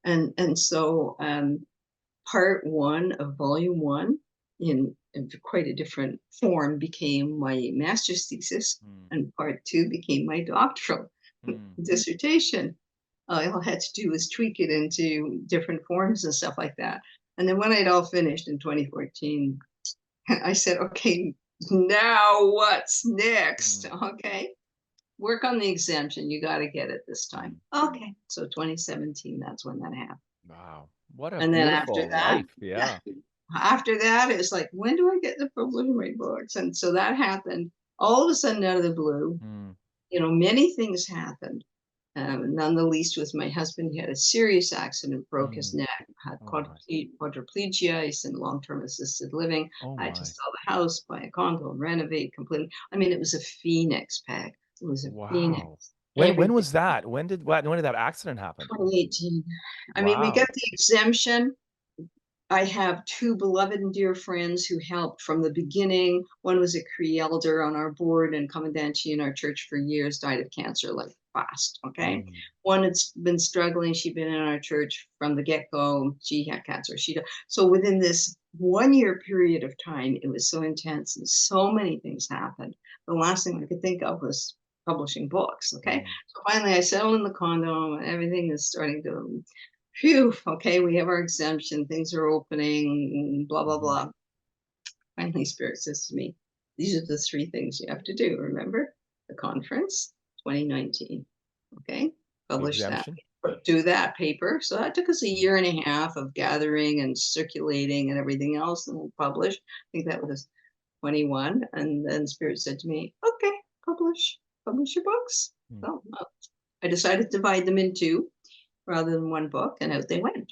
And so part one of volume one in quite a different form became my master's thesis, mm, and part two became my doctoral mm. dissertation. All I had to do was tweak it into different forms and stuff like that. And then when I'd all finished in 2014, I said, okay, now what's next? Mm, Okay, work on the exemption. You got to get it this time. mm. Okay, so 2017, that's when that happened. Wow. What a And then after beautiful that, life. yeah, Yeah. after that, it's like, when do I get to publish my books? And so that happened all of a sudden out of the blue. Mm, Many things happened. None the least was my husband. He had a serious accident, broke his mm. neck, had Oh my. quadriplegia. He's in long-term assisted living. Oh I had to my. sell the house, buy a condo, and renovate completely. I mean, it was a phoenix, Peg. It was a Wow. phoenix. When Everything. was that? When did that accident happen? 2018. I mean, we got Wow. the exemption. I have two beloved and dear friends who helped from the beginning. One was a Cree elder on our board and commandancy in our church for years, died of cancer like fast. Okay. Mm, One had been struggling. She'd been in our church from the get go. She had cancer. So within this 1 year period of time, it was so intense and so many things happened. The last thing I could think of was publishing books. Okay. mm, So finally, I settled in the condo and everything is starting to, phew, okay, we have our exemption, things are opening, blah, blah, mhm. blah. Finally, Spirit says to me, these are the three things you have to do. Remember the conference, 2019, okay? The Publish that, exemption. do that paper. So that took us a Mm, year and a half of gathering and circulating and everything else, and we published. I think that was 21. And then Spirit said to me, okay, publish your books. mm, So I decided to divide them in two rather than one book, and out they went.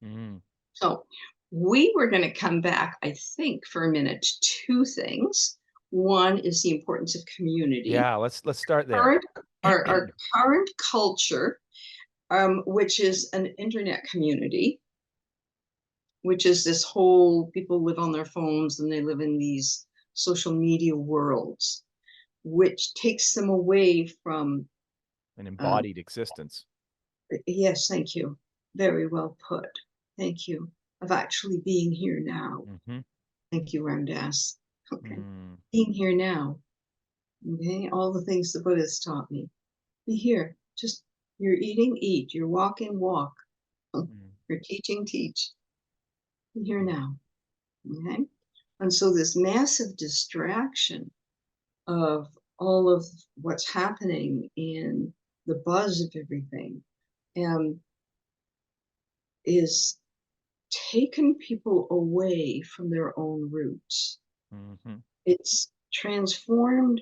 mm. So we were going to come back, I think, for a minute to two things. One is the importance of community. Yeah, let's start there. Current, our current culture, which is an internet community, which is this whole, people live on their phones and they live in these social media worlds, which takes them away from, An um, embodied existence. yes, thank you, very well put, thank you, of actually being here now. Hmm. Thank you, Ramdas. Okay. Mm, Being here now. Okay. All the things the Buddha's taught me. Be here. Just, you're eating, eat. You're walking, walk. mm, You're teaching, teach. here now. Okay. And so this massive distraction of all of what's happening in the buzz of everything um, is taken people away from their own roots. Mm-hmm. It's transformed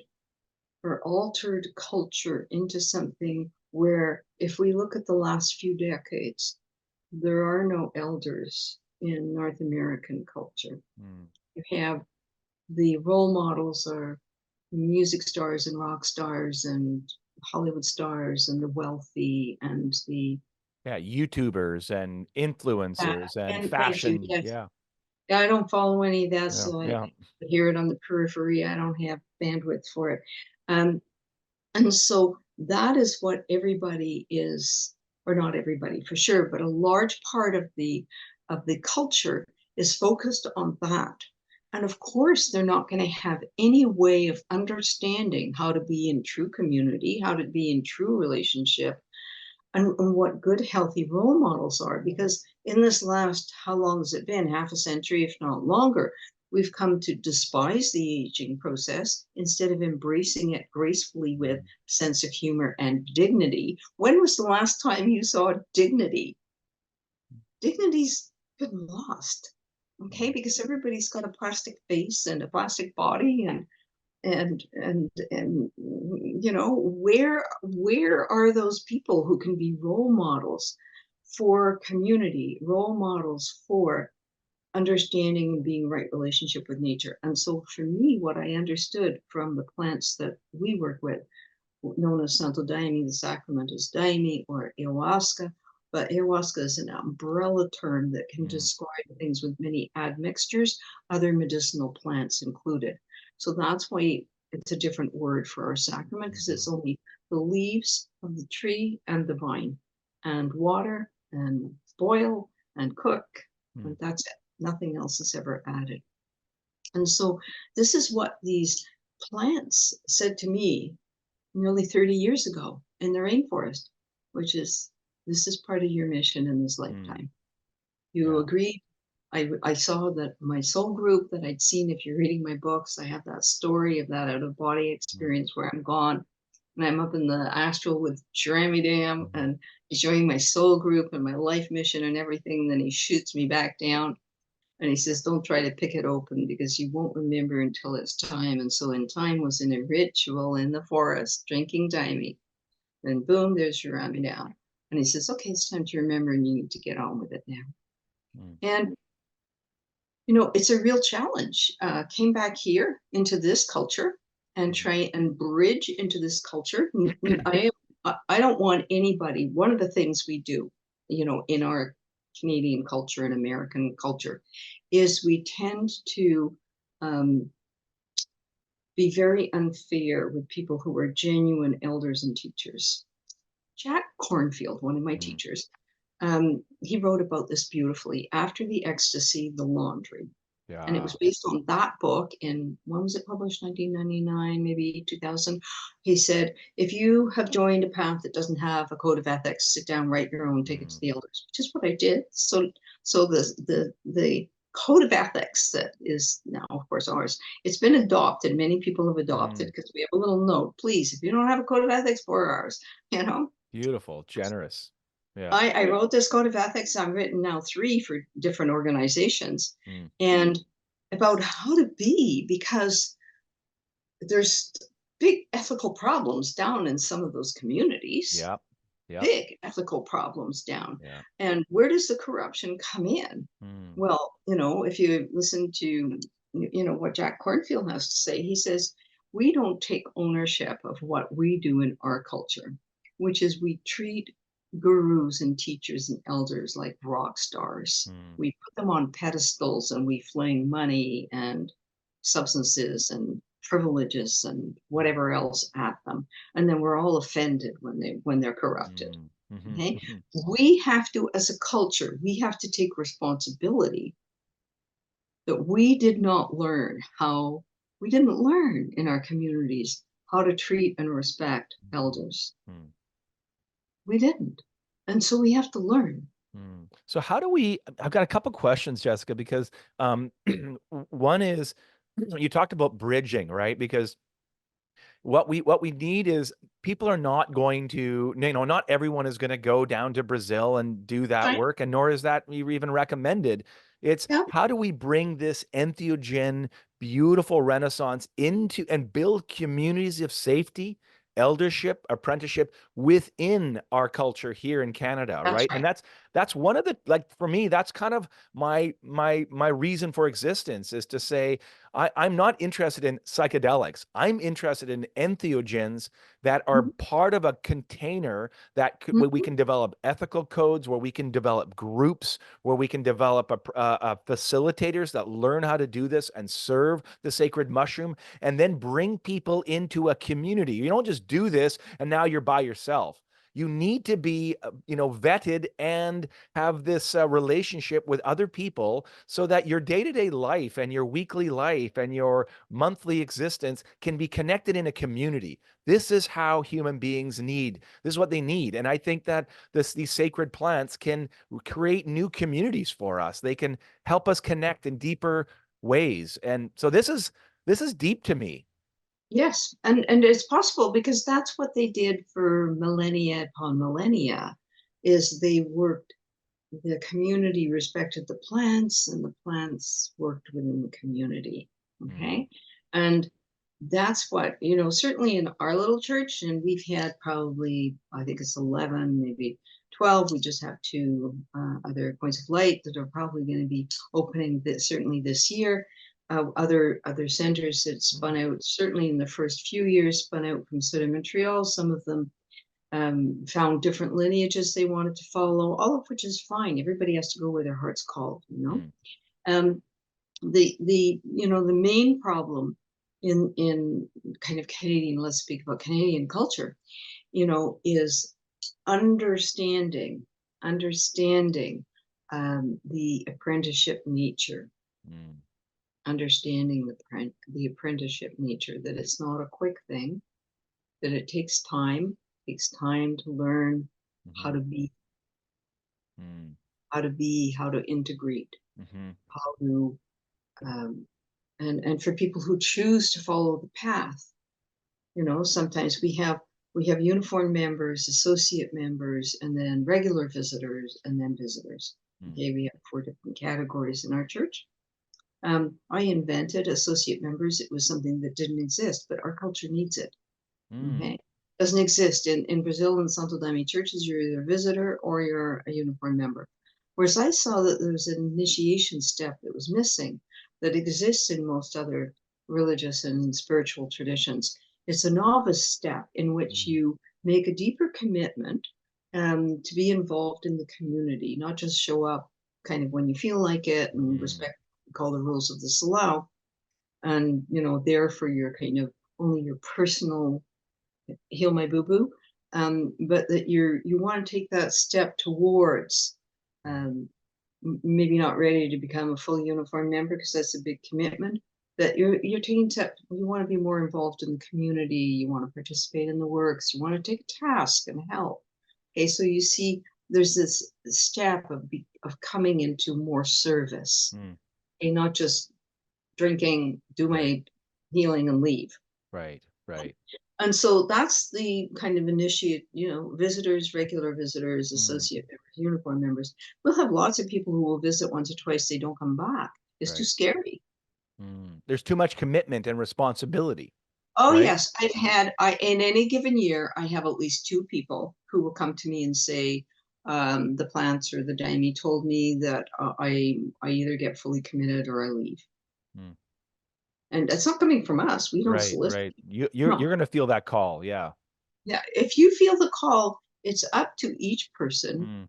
or altered culture into something where, if we look at the last few decades, there are no elders in North American culture. Mm. You have the role models are music stars and rock stars and Hollywood stars and the wealthy and the Yeah, YouTubers and influencers and and thank you. fashion. Yes, Yeah, I don't follow any of that, yeah, so I yeah. hear it on the periphery. I don't have bandwidth for it. Um, and so that is what everybody is, or not everybody for sure, but a large part of the culture is focused on that. And of course, they're not going to have any way of understanding how to be in true community, how to be in true relationship, and what good healthy role models are, because in this last, how long has it been, half a century if not longer, we've come to despise the aging process instead of embracing it gracefully with Mm. sense of humor and dignity. When was the last time you saw dignity? Dignity's been lost, okay, Mm. because everybody's got a plastic face and a plastic body, and where are those people who can be role models for community, role models for understanding and being right relationship with nature? And so for me, what I understood from the plants that we work with, known as Santo Daime, the sacrament is Daime or ayahuasca, but ayahuasca is an umbrella term that can Mm. describe things with many admixtures, other medicinal plants included. So that's why it's a different word for our sacrament, because Mhm. it's only the leaves of the tree and the vine, and water, and boil, and cook, Mm. and that's it. Nothing else is ever added. And so this is what these plants said to me nearly 30 years ago in the rainforest, which is, this is part of your mission in this Mm. lifetime. You Yeah. agreed. I saw that my soul group that I'd seen, if you're reading my books, I have that story of that out of body Mm. experience where I'm gone and I'm up in the astral with Jeremy Dam Mhm. and he's showing my soul group and my life mission and everything. Then he shoots me back down and he says, don't try to pick it open because you won't remember until it's time. And so in time was in a ritual in the forest, drinking Daime. Then boom, there's your Rami down. And he says, okay, it's time to remember and you need to get on with it now. Mm. And, it's a real challenge. Came back here into this culture and Mhm. try and bridge into this culture. I don't want anybody, one of the things we do, in our Canadian culture and American culture is we tend to um, be very unfair with people who are genuine elders and teachers. Jack Cornfield, one of my Mm. teachers, he wrote about this beautifully. After the Ecstasy, the Laundry. And it Yeah. was based on that book in, when was it published? 1999, maybe 2000. He said, if you have joined a path that doesn't have a code of ethics, sit down, write your own, take it to Mm. the elders, which is what I did. So the code of ethics that is now, of course, ours, it's been adopted. Many people have adopted Mm. because we have a little note, please, if you don't have a code of ethics, for ours, you know. Beautiful, generous. Yeah. I wrote this code of ethics. I've written now 3 for different organizations, Mm. and about how to be, because there's big ethical problems down in some of those communities, Yep. Yep. big ethical problems down. Yeah. And where does the corruption come in? Mm. Well, if you listen to what Jack Cornfield has to say, he says, we don't take ownership of what we do in our culture, which is we treat gurus and teachers and elders like rock stars. Mm. We put them on pedestals and we fling money and substances and privileges and whatever else at them, and then we're all offended when they're corrupted. Mm. Mhm. Okay, Mhm. we have to, as a culture, we have to take responsibility that we didn't learn in our communities how to treat and respect Mhm. elders. Mm. We didn't. And so we have to learn. So how do we, I've got a couple questions, Jessica, because one is you talked about bridging, right? Because what we need is people are not going to, not everyone is going to go down to Brazil and do that Right? work, and nor is that even recommended. It's Yeah. how do we bring this entheogen, beautiful Renaissance into and build communities of safety, eldership, apprenticeship within our culture here in Canada, That's right? And right. that's one of the, like, for me, that's kind of my reason for existence, is to say I'm not interested in psychedelics. I'm interested in entheogens that are Mhm, part of a container where we mhm. can develop ethical codes, where we can develop groups, where we can develop facilitators that learn how to do this and serve the sacred mushroom, and then bring people into a community. You don't just do this and now you're by yourself. You need to be, vetted and have this relationship with other people so that your day-to-day life and your weekly life and your monthly existence can be connected in a community. This is how human beings need. This is what they need. And I think that these sacred plants can create new communities for us. They can help us connect in deeper ways. And so this is deep to me. Yes, and it's possible because that's what they did for millennia upon millennia, is they worked, the community respected the plants and the plants worked within the community. Mm, Okay. And that's what, you know, certainly in our little church, and we've had probably, I think it's 11, maybe 12. We just have two other points of light that are probably going to be opening this, certainly this year. Other centers that spun out, certainly in the first few years, spun out from Santo Daime Montréal. Some of them found different lineages they wanted to follow, all of which is fine. Everybody has to go where their heart's called, you know. mm, Um, the you know, the main problem in kind of Canadian, let's speak about Canadian culture, you know, is understanding understanding the apprenticeship nature, mm, understanding the apprenticeship nature, that it's not a quick thing, that it takes time to learn how mhm, to be, mm, how to integrate, mhm, how to um, and for people who choose to follow the path, you know, sometimes we have uniformed members, associate members, and then regular visitors, and then visitors. mm, Okay, we have four different categories in our church. I invented associate members. It was something that didn't exist, but our culture needs it. mm, Okay, doesn't exist in Brazil and Santo Daime churches. You're either a visitor or you're a uniform member. Whereas I saw that there was an initiation step that was missing, that exists in most other religious and spiritual traditions. It's a novice step in which mm, you make a deeper commitment to be involved in the community, not just show up kind of when you feel like it and mm, respect, call the rules of the Salau, and you know, there for your kind of only your personal heal my boo boo, but that you want to take that step towards mm, um, maybe not ready to become a full uniform member because that's a big commitment. That you're taking step. You want to be more involved in the community. You want to participate in the works. You want to take a task and help. Okay, so you see, there's this step of coming into more service, mm. and not just drinking, do Right, my healing and leave. right, right. And so that's the kind of initiate, you know, visitors, regular visitors, Mm, associate members, uniform members. We'll have lots of people who will visit once or twice, they don't come back. It's too right. scary. There's too much commitment and responsibility, Oh right? yes, I in any given year, I have at least two people who will come to me and say, the plants or the daime told me that I either get fully committed or I leave. Mm, And it's not coming from us. We don't right, solicit. right. You're No. you're gonna feel that call, yeah. Yeah. If you feel the call, it's up to each person Mm,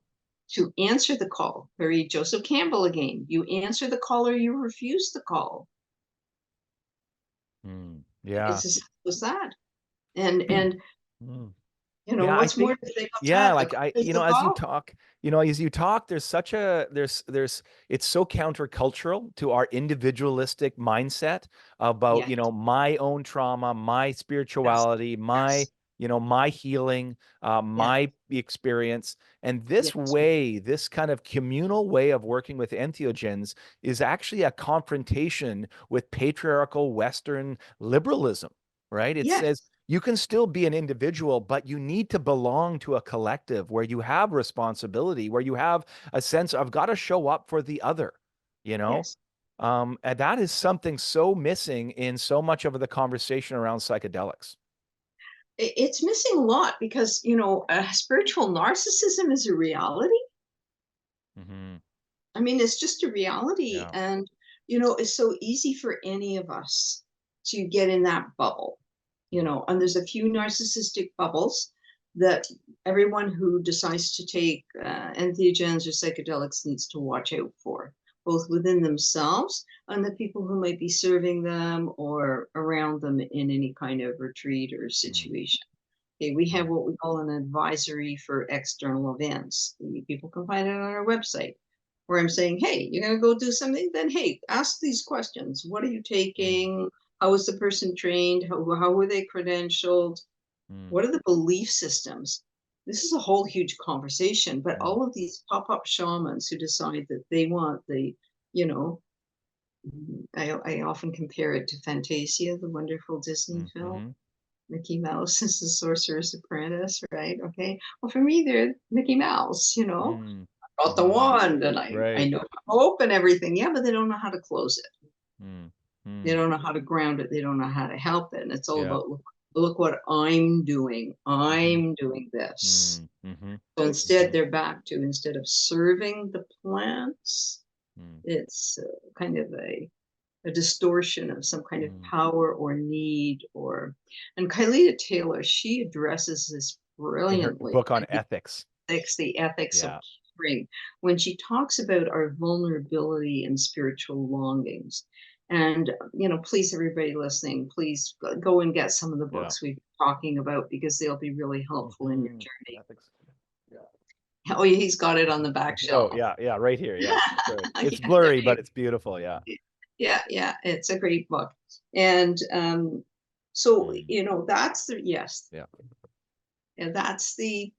to answer the call. Very Joseph Campbell again. You answer the call or you refuse the call. yeah. It's as simple as that. And Mm. you know, Yeah, I what's more think, to say about yeah, that? The like call is the call. as you talk, there's it's so countercultural to our individualistic mindset about, Yes, my own trauma, my yes, spirituality, my yes. my healing, Yeah. my experience. And this Yes. way, this kind of communal way of working with entheogens is actually a confrontation with patriarchal Western liberalism, right? It Yes. says you can still be an individual, but you need to belong to a collective where you have responsibility, where you have a sense of got to show up for the other, you know? Yes. And that is something so missing in so much of the conversation around psychedelics. It's missing a lot because, spiritual narcissism is a reality. Hmm. I mean, it's just a reality. Yeah. And, it's so easy for any of us to get in that bubble, and there's a few narcissistic bubbles that everyone who decides to take entheogens or psychedelics needs to watch out for, both within themselves and the people who might be serving them or around them in any kind of retreat or Mm, situation. Okay, we have mm, what we call an advisory for external events. People can find it on our website where I'm saying, hey, you're going to go do something, then hey, ask these questions. What are you mm, taking? How was the person trained? How were they credentialed? mm, What are the belief systems? This is a whole huge conversation, but mm. all of these pop-up shamans who decide that they want you know, I often compare it to Fantasia, the wonderful Disney Mm, film. mhm, Mickey Mouse is the sorcerer's apprentice, right? Okay. Well, for me, they're Mickey Mouse, mm, got the mhm. wand and I Right. know how to open everything. Yeah, but they don't know how to close it. Mm, They mm. don't know how to ground it. They don't know how to help it. And it's all Yeah. about look what I'm doing. Mhm, I'm doing this. mm, mhm, So instead, mhm, they're back to instead of serving the plants, mm, it's kind of a distortion of some kind of mm. power or need or and Kyleta Taylor, she addresses this In her brilliantly book on in ethics. the ethics of Yeah. caring when she talks about our vulnerability and spiritual longings. And please, everybody listening, please go and get some of the Yeah. books we've been talking about because they'll be really helpful in your Mhm. journey. Ethics. Yeah. Oh, he's got it on the back Oh, shelf. yeah, yeah, right here. Yeah. Sorry. It's Yeah, there blurry, you but it's beautiful. Yeah. yeah, it's a great book. And so, Mm, that's the, yes, yeah. and that's the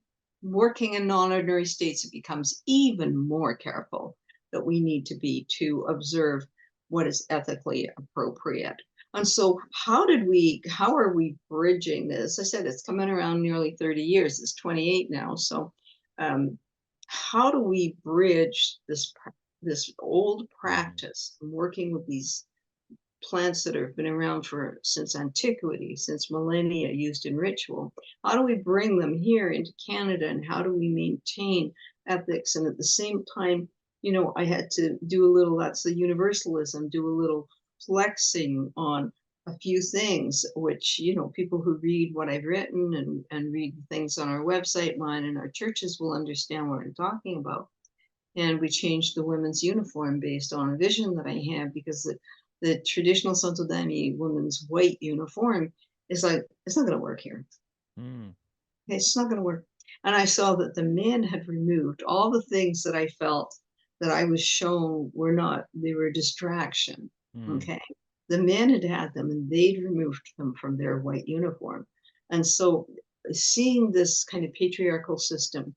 working in non-ordinary states. It becomes even more careful that we need to be to observe what is ethically appropriate. And so, how are we bridging this? I said it's coming around nearly 30 years. It's 28 now. So, um, how do we bridge this old Mhm, practice, working with these plants that have been around for since antiquity, since millennia, used in ritual? How do we bring them here into Canada, and how do we maintain ethics? And at the same time, I had to do a little, that's the universalism, do a little flexing on a few things, which, people who read what I've written and read things on our website, mine and our churches will understand what I'm talking about. And we changed the women's uniform based on a vision that I had because the traditional Santo Daime women's white uniform is like, it's not going to work here. mm, Okay, it's not going to work. And I saw that the men had removed all the things that I felt that I was shown were not, they were a distraction. mm, Okay. The men had them and they'd removed them from their white uniform. And so seeing this kind of patriarchal system,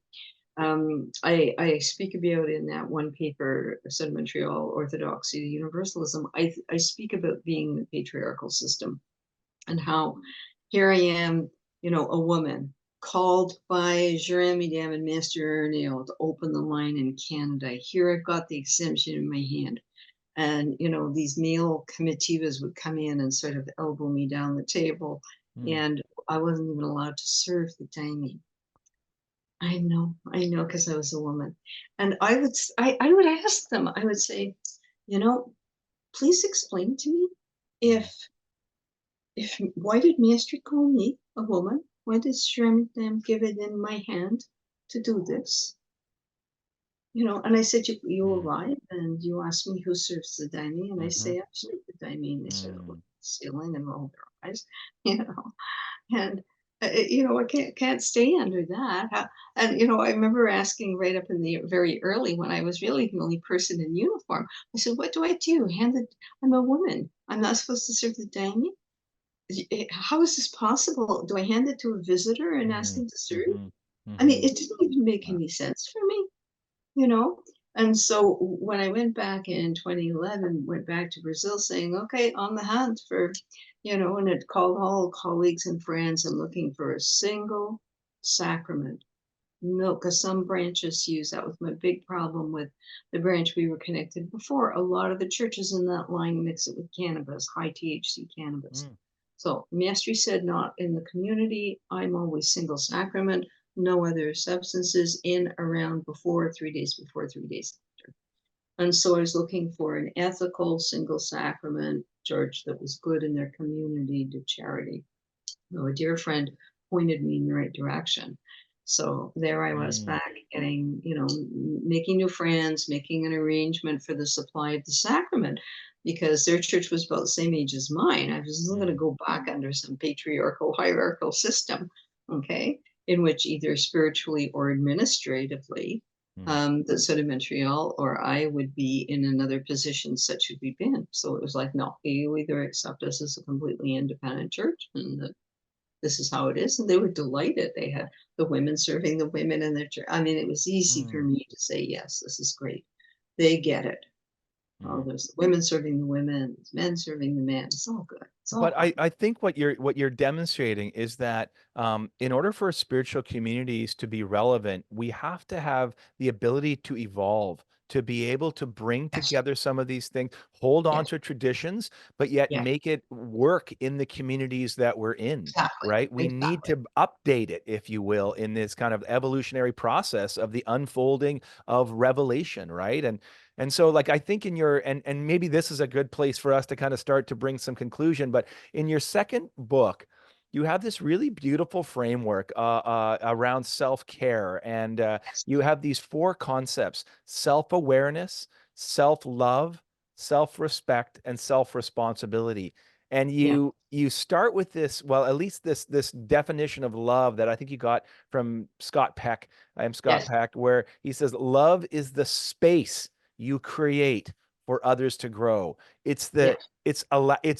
I speak about in that one paper, Said Montreal Orthodoxy to Universalism. I speak about being the patriarchal system and how here I am, a woman called by Jeremy Dam and Master Neil to open the line in Canada. Here I've got the exemption in my hand. And, these male comitivas would come in and sort of elbow me down the table. mm, And I wasn't even allowed to serve the daime. I know, because I was a woman. And I would ask them, I would say, you know, please explain to me mm, why did Master call me a woman? Why did Shrimp give it in my hand to do this? And I said, you mm, arrive and you ask me who serves the daime, and I mhm, say, I serve the daime. And they sort of look mm, at the ceiling and roll their eyes, you know. And I can't stay under that. And I remember asking right up in the very early when I was really the only person in uniform. I said, "What do I do? I'm a woman. I'm not supposed to serve the daime." how is this possible? Do I hand it to a visitor and ask Mm, them to serve? mhm, I mean, mhm. it didn't even make Wow. any sense for me, you know? And so when I went back in 2011, went back to Brazil saying, okay, on the hunt for, and had called all colleagues and friends and looking for a single sacrament. No, because some branches use that was my big problem with the branch we were connected before. A lot of the churches in that line mix it with cannabis, high THC cannabis. Mm, So Mastery said not in the community. I'm always single sacrament, no other substances in, around, before, 3 days before, 3 days after. And so I was looking for an ethical single sacrament church that was good in their community, did charity. A dear friend pointed me in the right direction. So there I was mm, back getting, making new friends, making an arrangement for the supply of the sacrament because their church was about the same age as mine. I was not going to mm, go back under some patriarchal, hierarchical system, okay, in which either spiritually or administratively, mm, the Santo Daime Montréal or I would be in another position such as we've been. So it was like, no, you either accept us as a completely independent church and this is how it is. And they were delighted. They had the women serving the women in their church. I mean, it was easy for mm, me to say, yes, this is great. They get it. Oh, mm. there's the women serving the women, there's men serving the men. It's all good. It's all But fine. I think what you're demonstrating is that in order for spiritual communities to be relevant, we have to have the ability to evolve, to be able to bring Yes. together some of these things, hold on Yes. to traditions, but yet Yes. make it work in the communities that we're in, Exactly. right? We need Exactly. to update it, if you will, in this kind of evolutionary process of the unfolding of revelation, right? And so like I think in your and maybe this is a good place for us to kind of start to bring some conclusion, but in your second book, you have this really beautiful framework around self-care, and Yes. you have these four concepts: self-awareness, self-love, self-respect, and self-responsibility. And Yeah. you start with this, well, at least this definition of love that I think you got from Scott Peck. I am Scott Yes. Peck, where he says love is the space you create for others to grow. It's the Yes. it's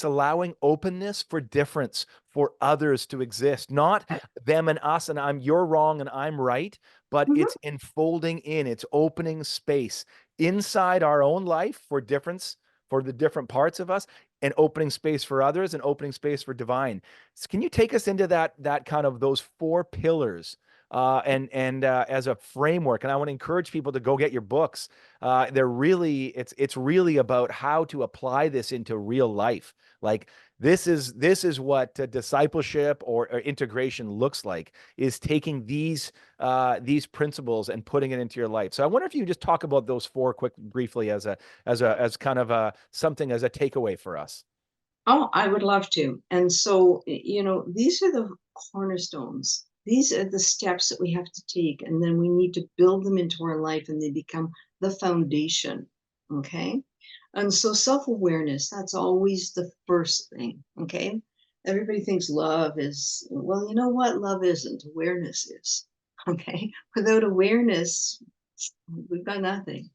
allowing openness for difference, for others to exist, not Yes. them and us and you're wrong and I'm right, but Mhm. it's enfolding in, it's opening space inside our own life for difference, for the different parts of us, and opening space for others and opening space for divine. So can you take us into that kind of those four pillars and as a framework? And I want to encourage people to go get your books. They're really it's really about how to apply this into real life. Like this is what discipleship or integration looks like, is taking these principles and putting it into your life. So I wonder if you just talk about those four quick briefly as kind of a something as a takeaway for us. Oh, I would love to. And so, these are the cornerstones. These are the steps that we have to take, and then we need to build them into our life, and they become the foundation. Okay. And so, self awareness, that's always the first thing. Okay. Everybody thinks love is, well, you know what? Love isn't, awareness is. Okay. Without awareness, we've got nothing.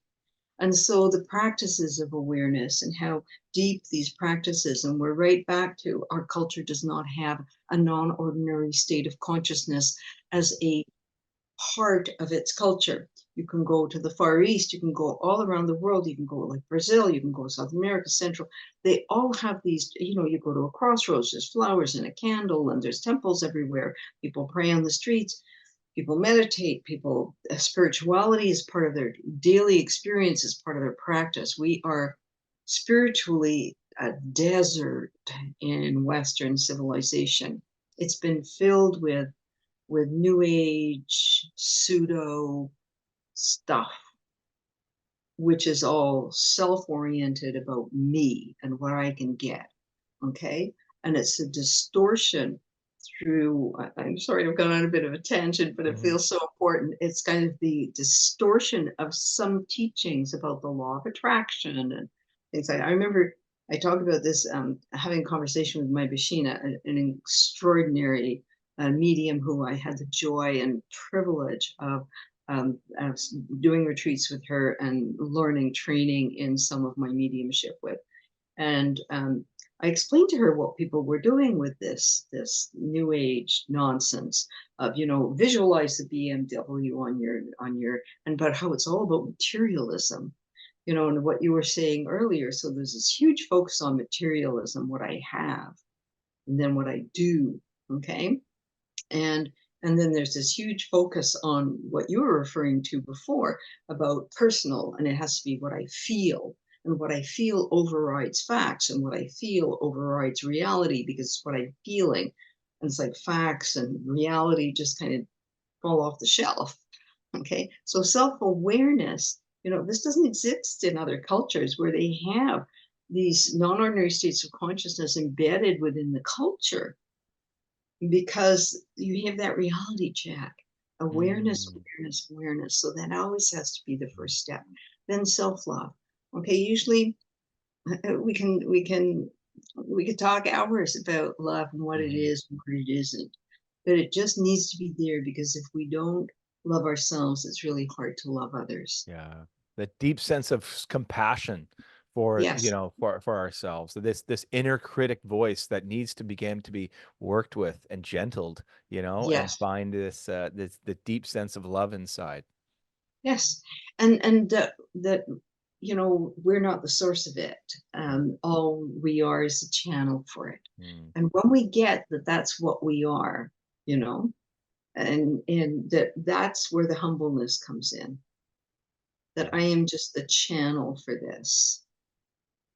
And so the practices of awareness and how deep these practices, and we're right back to our culture does not have a non ordinary state of consciousness as a part of its culture. You can go to the Far East, you can go all around the world, you can go like Brazil, you can go South America, Central. They all have these, you go to a crossroads, there's flowers and a candle, and there's temples everywhere. People pray on the streets. People meditate, people, spirituality is part of their daily experience, is part of their practice. We are spiritually a desert in Western civilization. It's been filled with new age pseudo stuff, which is all self-oriented about me and what I can get. Okay. And it's a distortion through, I'm sorry, I've gone on a bit of a tangent, but it Mhm. feels so important. It's kind of the distortion of some teachings about the law of attraction and things like that. I remember I talked about this, having a conversation with my Bashina, an extraordinary medium who I had the joy and privilege of doing retreats with her and learning, training in some of my mediumship with. And I explained to her what people were doing with this new age nonsense of, visualize the BMW on your, and about how it's all about materialism, and what you were saying earlier. So there's this huge focus on materialism, what I have, and then what I do. Okay. And and then there's this huge focus on what you were referring to before about personal, and it has to be what I feel. And what I feel overrides facts, and what I feel overrides reality because it's what I'm feeling. And it's like facts and reality just kind of fall off the shelf. Okay. So self-awareness, this doesn't exist in other cultures where they have these non-ordinary states of consciousness embedded within the culture, because you have that reality check. Awareness, Mm. awareness, awareness. So that always has to be the first step. Then self-love. Okay, usually we could talk hours about love and what it Mhm. is and what it isn't. But it just needs to be there, because if we don't love ourselves, it's really hard to love others. Yeah. The deep sense of compassion for, Yes, for ourselves. This inner critic voice that needs to begin to be worked with and gentled, and yes, find the deep sense of love inside. yes. And that we're not the source of it. All we are is a channel for it. Mm. And when we get that that's what we are, you know, and that's where the humbleness comes in, that I am just the channel for this.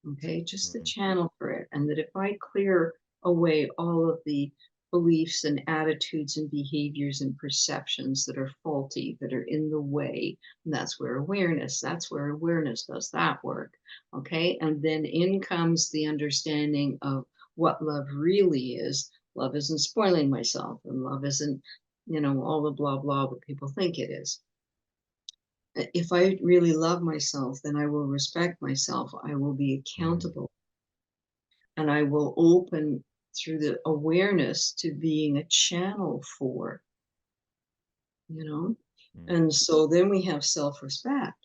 Okay, just the Mm. channel for it. And that if I clear away all of the beliefs and attitudes and behaviors and perceptions that are faulty, that are in the way, and that's where awareness does that work. Okay, and then in comes the understanding of what love really is. Love isn't spoiling myself, and love isn't, all the blah blah that people think it is. If I really love myself, then I will respect myself. I will be Mm. accountable, and I will open through the awareness to being a channel for, you know. Mm. And so then we have self-respect.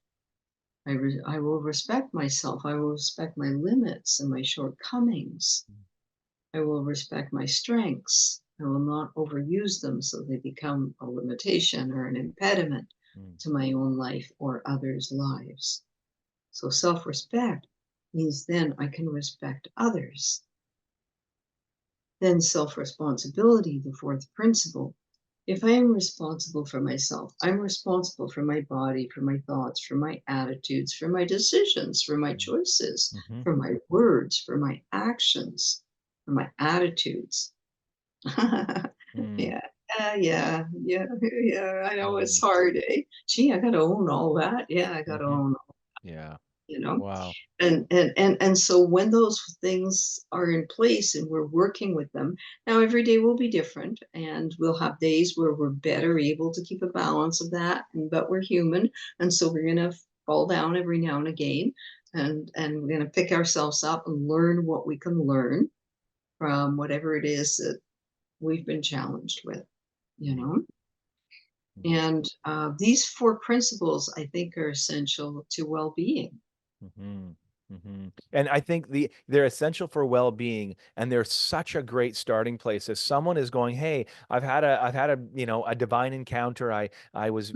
I will respect myself. I will respect my limits and my shortcomings. I will respect my strengths. I will not overuse them so they become a limitation or an impediment Mm. to my own life or others' lives. So self-respect means then I can respect others. Then self-responsibility, the fourth principle. If I am responsible for myself, I'm responsible for my body, for my thoughts, for my attitudes, for my decisions, for my choices, Mhm. for my words, for my actions, for my attitudes. Mm. Yeah, yeah. I know it's Mhm. hard, eh? Gee, I got to own all that. Yeah, I got to Mhm. own, Yeah. you know. Wow. And so when those things are in place and we're working with them, now every day will be different, and we'll have days where we're better able to keep a balance of that, but we're human, and so we're going to fall down every now and again, and we're going to pick ourselves up and learn what we can learn from whatever it is that we've been challenged with, you Mm. know. Mhm. And these four principles, I think, are essential to well-being. Mhm. Mhm. And I think they're essential for well-being, and they're such a great starting place. If someone is going, "Hey, I've had a, a divine encounter. I was,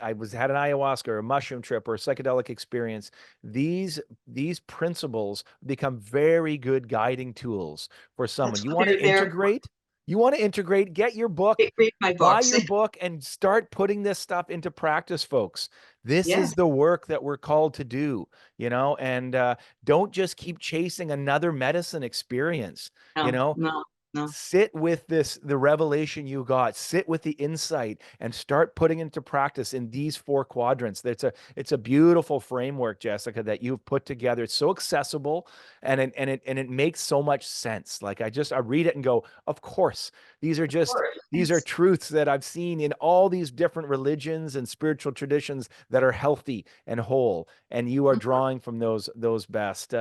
I was had an ayahuasca or a mushroom trip or a psychedelic experience." These principles become very good guiding tools for someone. That's what they're there for. You want to integrate, get your book, Read my buy books. your book and start putting this stuff into practice, folks. This Yes. is the work that we're called to do, and don't just keep chasing another medicine experience, you No, know, no, no. sit with the revelation you got, sit with the insight and start putting into practice in these four quadrants. It's a beautiful framework, Jessica, that you've put together. It's so accessible, and it makes so much sense. Like I read it and go, of course, these are Of just course. these are Yes. truths that I've seen in all these different religions and spiritual traditions that are healthy and whole, and you are Mhm. drawing from those best.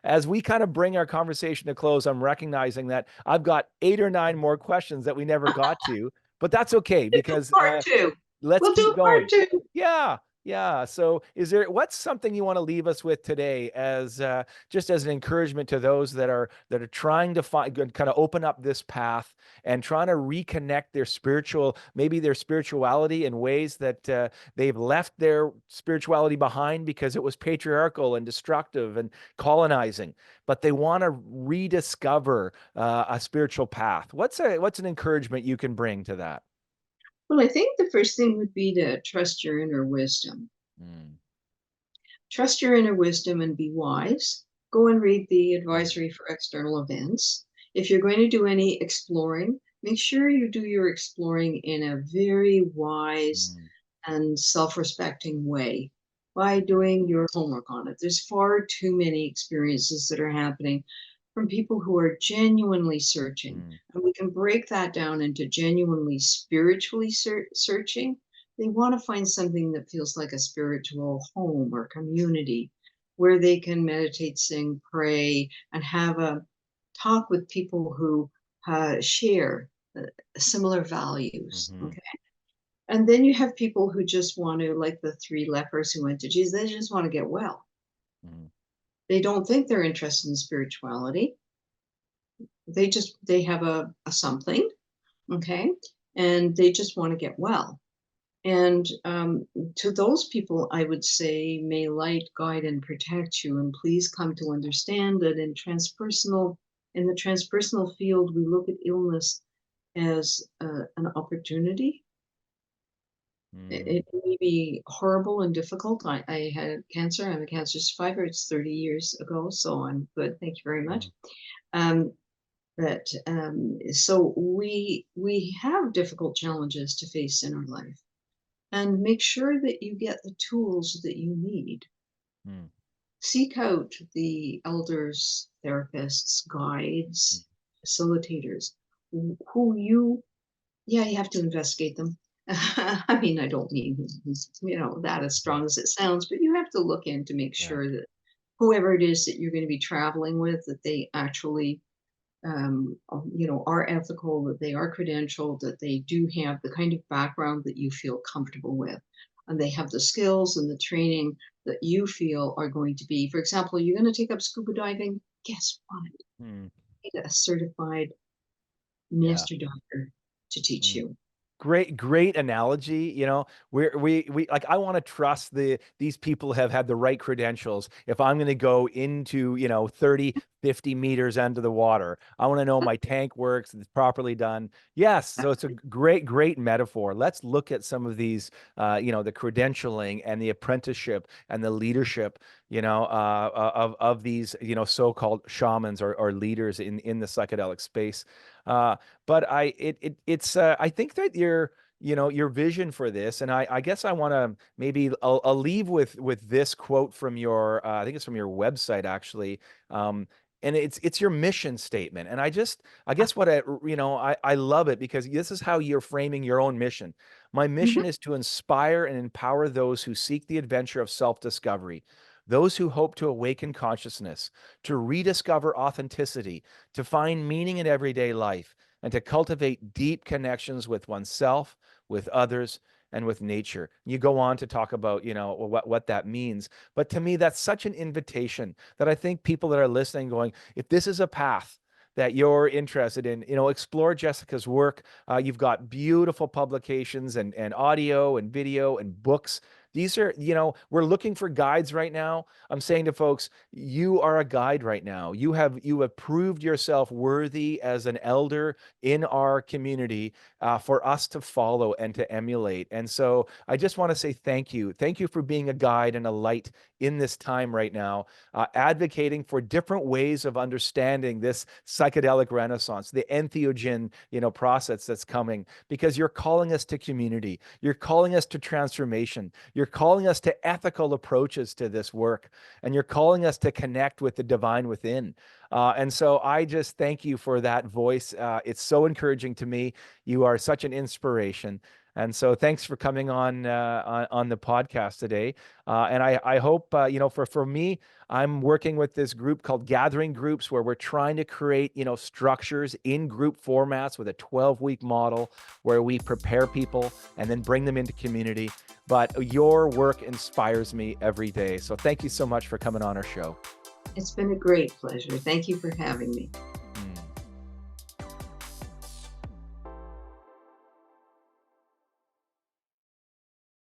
As we kind of bring our conversation to close, I'm recognizing that I've got 8 or 9 more questions that we never got to, but that's okay Do because part two. let's We'll keep do part going. two. Yeah. Yeah. So what's something you want to leave us with today as just as an encouragement to those that are trying to find, kind of open up this path and trying to reconnect maybe their spirituality in ways that they've left their spirituality behind because it was patriarchal and destructive and colonizing, but they want to rediscover a spiritual path. What's an encouragement you can bring to that? Well, I think the first thing would be to trust your inner wisdom. Mm, Trust your inner wisdom and be wise. Go and read the mm, advisory for external events. If you're going to do any exploring, make sure you do your exploring in a very wise mm, and self respecting way by doing your homework on it. There's far too many experiences that are happening from people who are genuinely searching. mm, And we can break that down into genuinely spiritually searching. They want to find something that feels like a spiritual home or community where they can meditate, sing, pray, and have a talk with people who share similar values. mhm, Okay. And then you have people who just want to, like the three lepers who went to Jesus, they just want to get well. mhm, They don't think they're interested in spirituality. They have a something, okay, and they just want to get well. And to those people, I would say, may light guide and protect you, and please come to understand that in the transpersonal field, we look at illness as an opportunity. mm, It may be horrible and difficult. I had cancer. I'm a cancer survivor. It's 30 years ago, so I'm good. Thank you very much. mm, Um, but so we have difficult challenges to face in our life, and make sure that you get the tools that you need. mm, Seek out the elders, therapists, mm. guides, facilitators who you, yeah, you have to investigate them. I mean, I don't mean, that as Mhm. strong as it sounds, but you have to look in to make Yeah. sure that whoever it is that you're going to be traveling with, that they actually, are ethical, that they are credentialed, that they do have the kind of background that you feel comfortable with, and they have the skills and the training that you feel are going to be. For example, you're going to take up scuba diving. Guess what? Mm, You need a certified yeah. master diver to teach Mm. you. Great analogy. We like, I want to trust these people have had the right credentials. If I'm going to go into, 30, 50 meters under the water, I want to know my tank works, it's properly done. Yes. So it's a great metaphor. Let's look at some of these, the credentialing and the apprenticeship and the leadership, of these, so-called shamans or leaders in the psychedelic space. Uh, but I think that your vision for this, and I guess I want to maybe I'll leave with this quote from your I think it's from your website actually. And it's your mission statement. And I guess what I love it because this is how you're framing your own mission. My Mhm. mission is to inspire and empower those who seek the adventure of self-discovery, those who hope to awaken consciousness, to rediscover authenticity, to find meaning in everyday life, and to cultivate deep connections with oneself, with others, and with nature. You go on to talk about, what that means. But to me, that's such an invitation that I think people that are listening going, if this is a path that you're interested in, explore Jessica's work. You've got beautiful publications and audio and video and books. These are, we're looking for guides right now. I'm saying to folks, you are a guide right now. You have proved yourself worthy as an elder in our community for us to follow and to emulate. And so I just want to say thank you. Thank you for being a guide and a light in this time right now, advocating for different ways of understanding this psychedelic renaissance, the entheogen, process that's coming, because you're calling us to community. You're calling us to transformation. You're calling us to ethical approaches to this work, and you're calling us to connect with the divine within. And so I just thank you for that voice. It's so encouraging to me. You are such an inspiration. And so thanks for coming on the podcast today. And I hope, for me, I'm working with this group called Gathering Groups, where we're trying to create, structures in group formats with a 12-week model where we prepare people and then bring them into community. but your work inspires me every day. So thank you so much for coming on our show. It's been a great pleasure. Thank you for having me.